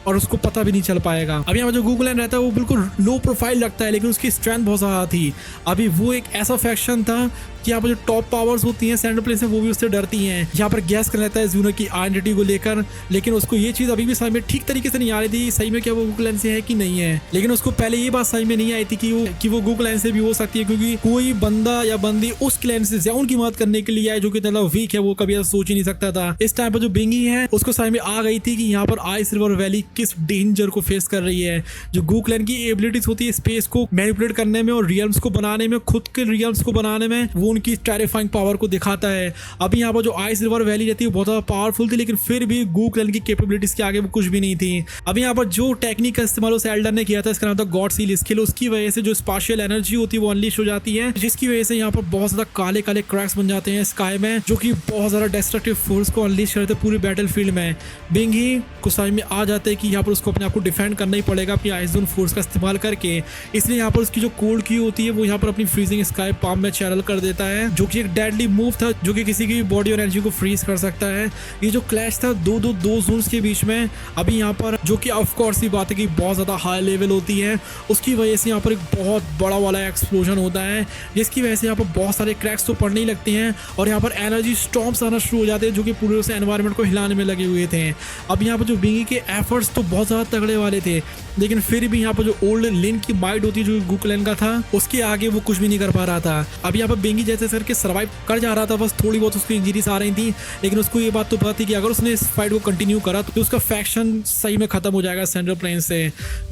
और उसको पता भी नहीं चल पाएगा। अभी यहाँ जो गूक्लैन रहता है वो बिल्कुल लो प्रोफाइल लगता है, लेकिन उसकी स्ट्रेंथ बहुत ज़्यादा थी। अभी वो एक ऐसा फैक्शन था कि यहाँ पर जो टॉप पावर्स होती हैं सेंट्रल प्लेन से वो भी उससे डरती हैं। यहाँ पर गैस कर लेता है जूनर की आइडेंटिटी को लेकर, लेकिन उसको ये चीज़ अभी भी समझ में ठीक तरीके से नहीं आ रही थी सही में क्या वो गूक्लैन से है कि नहीं है। लेकिन उसको पहले ये बात समझ में नहीं आई थी कि वो गूक्लैन से भी हो सकती है, क्योंकि कोई बंदा या बंदी उस क्लैन से ज़ियाओन की मदद करने के लिए आए जो कि इतना वीक है, वो कभी ऐसा सोच ही नहीं सकता था। इस टाइम पर जो बिंगी है उसको समझ में आ गई थी कि यहाँ पर आइस रिवर वैली किस डेंजर को फेस कर रही है। जो गूक्लैन की एबिलिटीज होती है स्पेस को मैनिपुलेट करने में और रियल्स को बनाने में, खुद के रियल्स को बनाने में, वो उनकी टेरिफाइंग पावर को दिखाता है। अभी यहाँ पर जो आइस रिवर वैली रहती है बहुत ज़्यादा पावरफुल थी, लेकिन फिर भी गूक्लैन की कैपेबिलिटीज के आगे वो कुछ भी नहीं थी। अभी यहाँ पर जो टेक्निक का इस्तेमाल उस एल्डर ने किया था, इसका नाम था गॉड सील स्किल, उसकी वजह से जो स्पाशियल एनर्जी होती है वो अनलीश हो जाती है, जिसकी वजह से यहाँ पर बहुत ज़्यादा काले काले क्रैक्स बन जाते हैं स्काई में, जो कि बहुत ज़्यादा डिस्ट्रक्टिव फोर्स को अनलीश करते हैं पूरे बैटल फील्ड में। बिंगी को समझ में आ जाता है कि यहाँ पर उसको अपने आप को डिफेंड करना ही पड़ेगा अपनी आइस जोन फोर्स का इस्तेमाल करके। इसलिए यहाँ पर उसकी जो कोल्ड की होती है वो यहाँ पर अपनी फ्रीजिंग स्काई पाम में चैनल कर देता है, जो कि एक डेडली मूव था जो कि किसी की बॉडी और एनर्जी को फ्रीज कर सकता है। ये जो क्लैश था दो जोन्स के बीच में, अभी यहाँ पर जो कि ऑफ कोर्स ये बात है कि बहुत ज़्यादा हाई लेवल होती है, उसकी वजह से यहाँ पर एक बहुत बड़ा वाला एक्सप्लोजन होता है, जिसकी वजह से यहाँ पर बहुत सारे क्रैक्स तो पड़ने ही लगते हैं और यहाँ पर एनर्जी स्टॉर्म्स आना शुरू हो जाते हैं जो कि पूरे से एनवायरनमेंट को हिलाने में लगे हुए थे। अब यहाँ पर जो बिंगी के एफर्ट्स तो बहुत ज़्यादा तगड़े वाले थे, लेकिन फिर भी यहाँ पर जो ओल्ड लिन की माइट होती है जो गूक्लैन का था, उसके आगे वो कुछ भी नहीं कर पा रहा था। अब यहाँ पर बिंगी जैसे करके सर्वाइव कर जा रहा था, बस थोड़ी बहुत उसकी इंजरीज आ रही थी, लेकिन उसको ये बात तो पता थी कि अगर उसने इस फाइट को कंटिन्यू करा तो उसका फैक्शन सही में खत्म हो जाएगा सेंट्रल प्लेन से।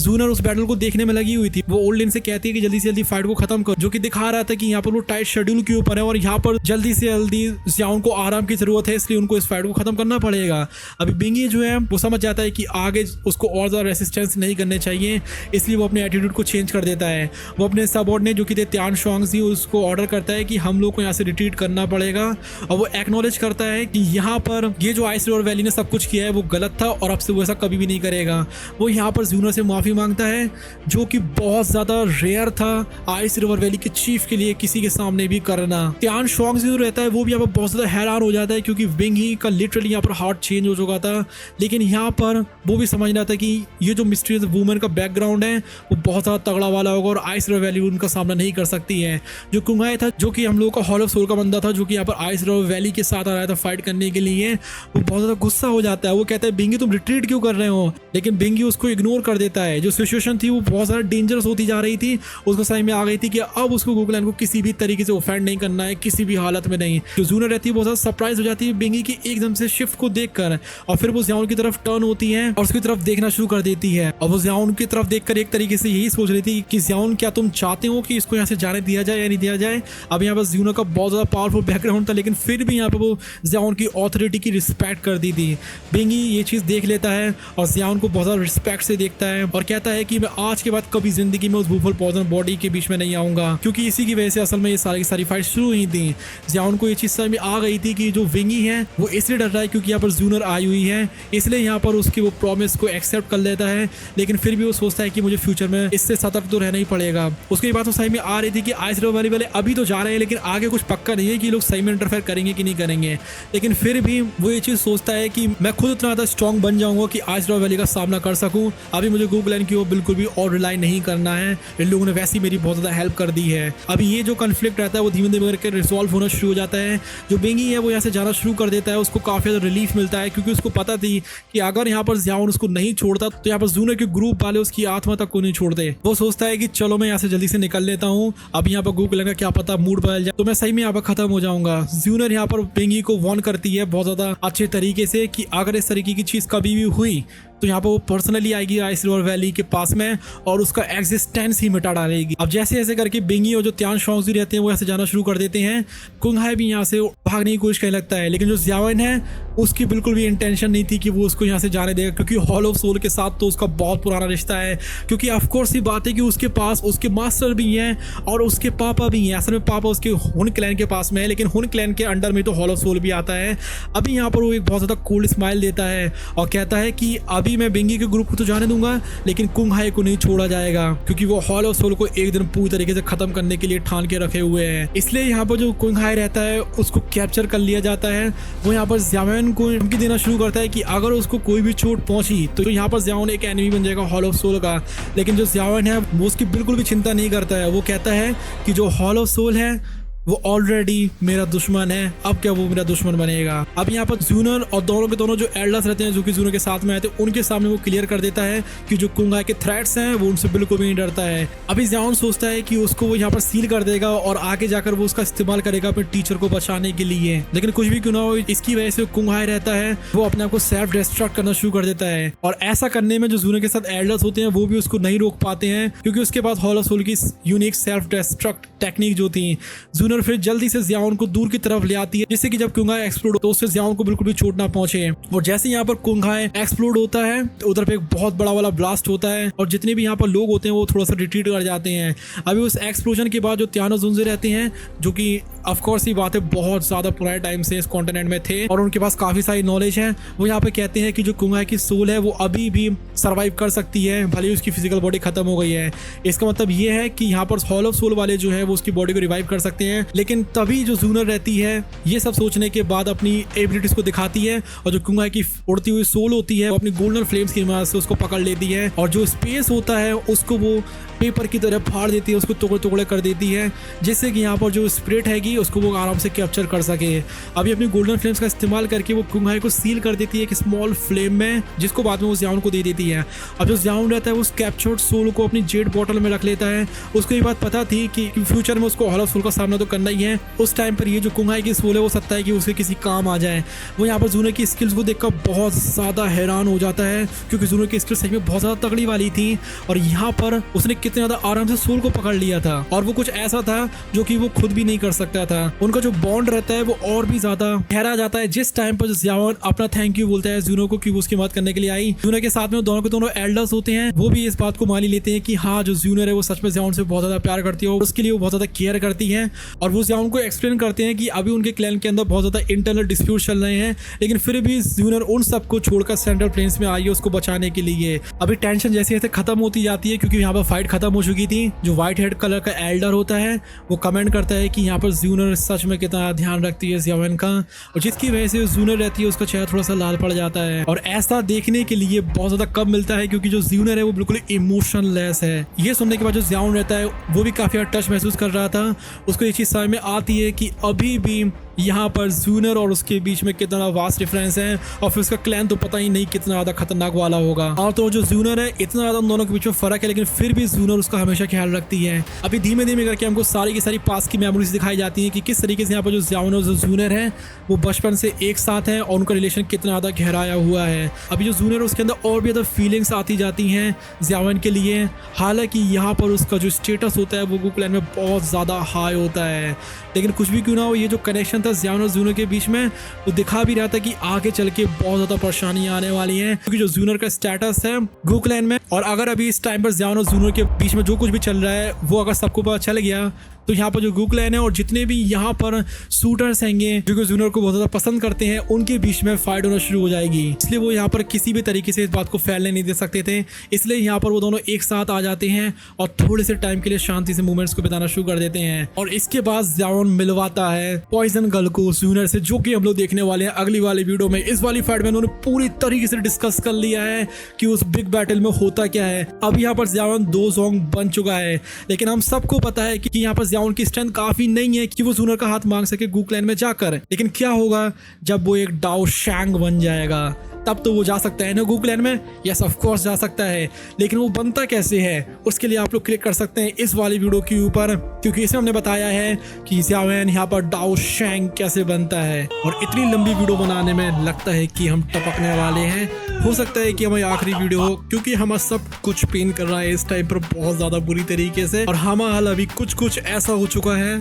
जूनर उस बैटल को देखने में लगी हुई थी, वो ओल्ड लिन से कहती है कि जल्दी से जल्दी फाइट को खत्म कर, जो कि दिखा रहा था कि यहाँ पर वो टाइट शेड्यूल के ऊपर है और यहाँ पर जल्दी से जल्दी ज़ियाओन को आराम की जरूरत है, इसलिए उनको इस फाइट को खत्म करना पड़ेगा। अभी बिंगी जो है वो समझ जाता है कि आगे उसको और ज़्यादा रेसिस्टेंस नहीं करने चाहिए, इसलिए वो अपने एटीट्यूड को चेंज कर देता है। वो अपने सबऑर्डिनेट जो कि थे त्यान शुआंगजी, उसको ऑर्डर करता है कि हम लोग को यहाँ से रिट्रीट करना पड़ेगा और वो एक्नॉलेज करता है कि यहाँ पर ये जो आइस रिवर वैली ने सब कुछ किया है वो गलत था और अब से वो ऐसा कभी भी नहीं करेगा। वो यहाँ पर जूनर से माफ़ी मांगता है, जो कि बहुत ज़्यादा रेयर था आइस रिवर वैली के चीफ के लिए किसी के सामने भी करना। त्यान शुआंगजी जो रहता है वो भी यहाँ पर बहुत ज़्यादा हैरान हो जाता है, क्योंकि बिंगी का लिटरली यहाँ पर हार्ट चेंज हो चुका था, लेकिन यहाँ पर वो भी समझ रहा था कि ये जो मिस्टीरियस वूमन का बैकग्राउंड है वो बहुत ज़्यादा तगड़ा वाला होगा और आइस रिवर वैली उनका सामना नहीं कर सकती है। जो कुंगाई था, जो कि हम लोगों का हॉल ऑफ सोल का बंदा था, जो कि यहाँ पर आइस रिवर वैली के साथ आ रहा था फाइट करने के लिए, वो बहुत ज़्यादा गुस्सा हो जाता है। वो कहता है बिंगी तुम रिट्रीट क्यों कर रहे हो, लेकिन बिंगी उसको इग्नोर कर देता है। जो सिचुएशन थी वो बहुत ज़्यादा डेंजरस होती जा रही थी, उसको समझ में आ गई थी कि अब उसको गूक्लैन को किसी भी तरीके से ऑफेंड नहीं करना है, किसी भी हालत में नहीं। जो जूनर रहती है बहुत ज़्यादा सरप्राइज हो जाती है बिंगी की एकदम से शिफ्ट को देखकर, और फिर वो ज़ियाओन की तरफ टर्न होती है और उसकी तरफ देखना शुरू कर देती है। और वो ज़ियाओन की तरफ देखकर एक तरीके से यही सोच रही थी कि ज़ियाओन क्या तुम चाहते हो कि इसको यहाँ से जाने दिया जाए या नहीं दिया जाए। अब यहाँ पर ज़ियाओन का बहुत ज़्यादा पावरफुल बैकग्राउंड था, लेकिन फिर भी यहाँ पर वो ज़ियाओन की ऑथोरिटी की रिस्पेक्ट कर दी थी। बिंगी ये चीज़ देख लेता है और ज़ियाओन को बहुत ज़्यादा रिस्पेक्ट से देखता है और कहता है कि मैं आज के बाद कभी जिंदगी में उस बुफल पॉइजन बॉडी के बीच में नहीं आऊँगा, क्योंकि इसी की वजह से असल में ये सारी फाइट शुरू हुई थी। ज़ियाओन को ये चीज़ समझ में आ गई थी कि जो विंगी है वो इसलिए डर रहा है क्योंकि यहाँ पर जूनर आई हुई है, इसलिए यहाँ पर उसकी वो प्रॉमिस को एक्सेप्ट कर लेता है, लेकिन फिर भी वो सोचता है कि मुझे फ्यूचर में इससे सतर्क तो रहना ही पड़ेगा। उसको ये बात तो सही में आ रही थी कि आइस रिवर वैली वाले अभी तो जा रहे हैं, लेकिन आगे कुछ पक्का नहीं है कि लोग सही में इंटरफेयर करेंगे कि नहीं करेंगे। लेकिन फिर भी वो ये चीज़ सोचता है कि मैं खुद इतना ज़्यादा स्ट्रॉन्ग बन जाऊंगा कि आइस रिवर वैली का सामना कर सकूं। अभी मुझे गूक्लैन की ओर बिल्कुल भी और रिलाई नहीं करना है, इन लोगों ने वैसे ही मेरी बहुत ज़्यादा हेल्प कर दी है। अभी ये जो कन्फ्लिक्ट रहता है वो धीमे धीमे करके रिजॉल्व होना शुरू हो जाता है। जो बिंगी है वो यहाँ से जाना शुरू कर देता है, उसको काफ़ी ज़्यादा रिलीफ मिलता है, क्योंकि उसको पता थी कि अगर यहाँ पर ज़ियाओन उसको नहीं छोड़ता तो यहाँ पर जूनर के ग्रुप वाले उसकी आत्मा तक को नहीं छोड़ते। वो सोचता है कि चलो मैं यहाँ से जल्दी से निकल लेता हूँ, अब यहाँ पर गूक्लैन का क्या पता मूड बदल जाए तो मैं सही में यहाँ पर खत्म हो जाऊंगा। जूनर यहाँ पर बिंगी को वार्न करती है बहुत ज़्यादा अच्छे तरीके से कि अगर इस तरीके की चीज़ कभी भी हुई तो यहाँ पर वो पर्सनली आएगी आइस रिवर वैली के पास में और उसका एग्जिस्टेंस ही मिटा डालेगी। अब जैसे ऐसे करके बिंगी और जो त्यान शॉन्गजी रहते हैं वो ऐसे जाना शुरू कर देते हैं। कुंगहाई भी यहाँ से भागने की कोशिश करने लगता है, लेकिन जो ज़ियावन है उसकी बिल्कुल भी इंटेंशन नहीं थी कि वो उसको यहाँ से जाने देगा, क्योंकि हॉल ऑफ सोल के साथ तो उसका बहुत पुराना रिश्ता है। क्योंकि ऑफकोर्स ये बात है कि उसके पास उसके मास्टर भी हैं और उसके पापा भी हैं। असल में पापा उसके हुन क्लैन के पास में है, लेकिन हुन क्लैन के अंडर में तो हॉल ऑफ सोल भी आता है। अभी यहाँ पर वो एक बहुत ज़्यादा कोल्ड स्माइल देता है और कहता है कि अभी मैं बिंगी के ग्रुप को तो जाने दूंगा, लेकिन कुंगहाई को नहीं छोड़ा जाएगा, क्योंकि वो हॉल ऑफ सोल को एक दिन पूरी तरीके से खत्म करने के लिए ठान के रखे हुए हैं। इसलिए यहाँ पर जो कुंगहाई रहता है उसको कैप्चर कर लिया जाता है। वो यहाँ पर ज़ियावन को धमकी देना शुरू करता है कि अगर उसको कोई भी चोट पहुंची तो यहाँ पर ज़ियावन एक एनिमी बन जाएगा हॉल ऑफ सोल का। लेकिन जो ज़ियावन है वो उसकी बिल्कुल भी चिंता नहीं करता है। वो कहता है कि जो हॉल ऑफ सोल है वो ऑलरेडी मेरा दुश्मन है, अब क्या वो मेरा दुश्मन बनेगा। अब यहाँ पर जूनर और दोनों के दोनों जो एल्डर्स रहते हैं जो कि जूनर के साथ में आए थे उनके सामने वो क्लियर कर देता है कि जो कुंगहाई के थ्रेट्स हैं वो उनसे बिल्कुल भी नहीं डरता है। अभी ज़ियावन सोचता है कि उसको वो यहाँ पर सील कर देगा और आगे जाकर वो उसका इस्तेमाल करेगा अपने टीचर को बचाने के लिए। लेकिन कुछ भी क्यों ना हो, इसकी वजह से कुंगहाई रहता है वो अपने आप को सेल्फ डिस्ट्रक्ट करना शुरू कर देता है। और ऐसा करने में जो जूनर के साथ एल्डर्स होते हैं वो भी उसको नहीं रोक पाते हैं, क्योंकि उसके पास हॉल ऑफ सोल की यूनिक सेल्फ डिस्ट्रक्ट टेक्निक जो थी। जूनर फिर जल्दी से ज़ियावन को दूर की तरफ ले आती है, जिससे कि जब कुंगहाई एक्सप्लोड हो तो उससे ज़ियावन को बिल्कुल भी चोट ना पहुंचे। और जैसे यहाँ पर कुंगहाई एक्सप्लोड होता है तो उधर पे एक बहुत बड़ा वाला ब्लास्ट होता है और जितने भी यहाँ पर लोग होते हैं वो थोड़ा सा रिट्रीट कर जाते हैं। अभी उस एक्सप्लोजन के बाद जो त्यानो जुंजे रहते हैं, जो कि ऑफकोर्स ये बात है बहुत ज़्यादा पुराने टाइम से इस कॉन्टिनेंट में थे और उनके पास काफ़ी सारी नॉलेज है, वो यहाँ पे कहते हैं कि जो कुंगहाई की सोल है वो अभी भी सर्वाइव कर सकती है, भले ही उसकी फिजिकल बॉडी खत्म हो गई है। इसका मतलब ये है कि यहाँ पर हॉल ऑफ सोल वाले जो है वो उसकी बॉडी को रिवाइव कर सकते हैं। लेकिन तभी जो जूनर रहती है ये सब सोचने के बाद अपनी एबिलिटीज को दिखाती है और जो कुंगहाई की उड़ती हुई सोल होती है वो अपनी गोल्डन फ्लेम्स की मदद से उसको पकड़ लेती है और जो स्पेस होता है उसको वो पेपर की तरह फाड़ देती है, उसको टुकड़े टुकड़े कर देती है, जिससे कि यहाँ पर जो स्पिरिट हैगी उसको वो आराम से कैप्चर कर सके। अभी अपनी गोल्डन फ्लेम्स का इस्तेमाल करके वो कुंगहाई को सील कर देती है एक स्मॉल फ्लेम में, जिसको बाद में वो ज़ियावन को दे देती है। अब जो ज़ियावन रहता है वो उस कैप्चर्ड सोल को अपनी जेड बॉटल में रख लेता है। उसको ये बात पता थी कि फ्यूचर में उसको हॉल ऑफ सोल का सामना तो करना ही है। उस टाइम पर ये जो कुंगहाई की सोल है वो सकता है कि उसके किसी काम आ जाए। वो यहाँ पर जूनर की स्किल्स को देखकर बहुत ज़्यादा हैरान हो जाता है, क्योंकि जूनर की स्किल्स सही में बहुत ज़्यादा तगड़ी वाली थी और यहाँ पर उसने कितने ज़्यादा आराम से सोल को पकड़ लिया था और वो कुछ ऐसा था जो कि वो खुद भी नहीं कर सकता था। उनका जो बॉन्ड रहता है वो और भी ज्यादा गहरा जाता है। जिस टाइम पर ज़ियावन अपना थैंक यू बोलता है जूनो को कि वो उसकी मदद करने के लिए आई, जूनर के साथ में दोनों के दोनों एल्डर्स होते हैं, वो भी इस बात को मान ही लेते हैं कि हाँ जो जूनर है वो सच में ज़ियावन से बहुत ज्यादा प्यार करती है और उसके लिए वो बहुत ज्यादा केयर करती है। और वो ज़ियावन को एक्सप्लेन करते हैं कि अभी उनके क्लैन के अंदर बहुत ज्यादा इंटरनल डिस्प्यूट चल रहे हैं, लेकिन फिर भी जूनर उन सबको छोड़कर सेंट्रल प्लेन्स में आई है उसको बचाने के लिए। अभी टेंशन जैसे जैसे खत्म होती जाती है, क्योंकि यहाँ पर फाइट खत्म हो चुकी थी। जो व्हाइट हेड कलर का एल्डर होता है वो कमेंट करता है कि यहाँ पर जूनर सच में कितना ध्यान रखती है ज़ियावन का, और जिसकी वजह से जूनर रहती है उसका चेहरा थोड़ा सा लाल पड़ जाता है। और ऐसा देखने के लिए बहुत ज्यादा कम मिलता है, क्योंकि जो जूनर है वो बिल्कुल इमोशनलेस है। ये सुनने के बाद जो ज़ियावन रहता है वो भी काफी टच महसूस कर रहा था। उसको ये चीज समझ में आती है कि अभी भी यहाँ पर जूनर और उसके बीच में कितना वास्ट डिफरेंस है और फिर उसका क्लैन तो पता ही नहीं कितना ज्यादा खतरनाक वाला होगा। और तो जो जूनर है इतना ज्यादा दोनों के बीच में फर्क है, लेकिन फिर भी जूनर उसका हमेशा ख्याल रखती है। अभी धीमे धीमे करके हमको सारी की सारी पास की मेमोरीज दिखाई जाती है कि किस तरीके से यहाँ पर जो ज़ियावन और जो जूनर है वो बचपन से एक साथ है और उनका रिलेशन कितना ज्यादा गहराया हुआ है। अभी जो जूनर है उसके अंदर और भी ज्यादा फीलिंग्स आती जाती हैं ज़ियावन के लिए। हालांकि यहाँ पर उसका जो स्टेटस होता है वो क्लैन में बहुत ज्यादा हाई होता है, लेकिन कुछ भी क्यों ना हो ये जो कनेक्शन था ज़ियावन और जूनर के बीच में वो दिखा भी रहा था कि आगे चल के बहुत ज्यादा परेशानी आने वाली है, क्योंकि जो जूनर का स्टेटस है गू क्लैन में, और अगर अभी इस टाइम पर ज़ियावन और जूनर के बीच में जो कुछ भी चल रहा है वो अगर सबको पता चल गया तो यहाँ पर जो गू क्लैन है और जितने भी यहाँ पर शूटर्स हैंगे जो कि जूनर को बहुत ज्यादा पसंद करते हैं उनके बीच में फाइट होना शुरू हो जाएगी। इसलिए वो यहाँ पर किसी भी तरीके से इस बात को फैलने नहीं दे सकते थे, इसलिए यहाँ पर वो दोनों एक साथ आ जाते हैं और थोड़े से टाइम के लिए शांति से मूवमेंट्स को बिताना शुरू कर देते हैं। और इसके बाद ज़ियावन मिलवाता है पॉइजन गर्ल को जूनर से, जो कि हम लोग देखने वाले हैं अगली वाली वीडियो में। इस वाली फाइट में उन्होंने पूरी तरीके से डिस्कस कर लिया है कि उस बिग बैटल में होता क्या है। अब यहाँ पर ज़ियावन 2 ज़ोंग बन चुका है, लेकिन हम सबको पता है कि यहाँ पर ज़ियावन की स्ट्रेंथ काफी नहीं है कि वो जूनर का हाथ मांग सके गू क्लैन में जाकर। लेकिन क्या होगा जब वो एक डाओ शैंग बन जाएगा। तब तो वो जा सकता है ना गूगल लैंड में। यस ऑफ कोर्स जा सकता है, लेकिन वो बनता कैसे है उसके लिए आप लोग क्लिक कर सकते हैं इस वाली वीडियो के ऊपर, क्योंकि इसमें हमने बताया है कि ज़ियावेन यहाँ पर डाओ शैंग कैसे बनता है। और इतनी लंबी वीडियो बनाने में लगता है कि हम टपकने वाले हैं। हो सकता है कि हमारी आखिरी वीडियो हो, क्योंकि हमारा सब कुछ पेन कर रहा है इस टाइम पर बहुत ज्यादा बुरी तरीके से, और हमारा हाल अभी कुछ ऐसा हो चुका है।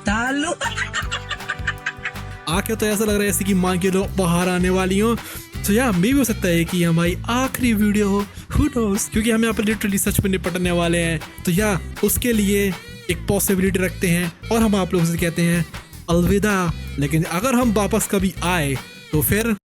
तालो आके तो ऐसा लग रहा है जैसे कि माँ के लोग बाहर आने वाली हो। तो या मे भी हो सकता है कि हमारी आखिरी वीडियो हो, who knows? क्योंकि हम यहाँ पर लिटरली सच में निपटने वाले हैं। तो या उसके लिए एक पॉसिबिलिटी रखते हैं और हम आप लोगों से कहते हैं अलविदा। लेकिन अगर हम वापस कभी आए तो फिर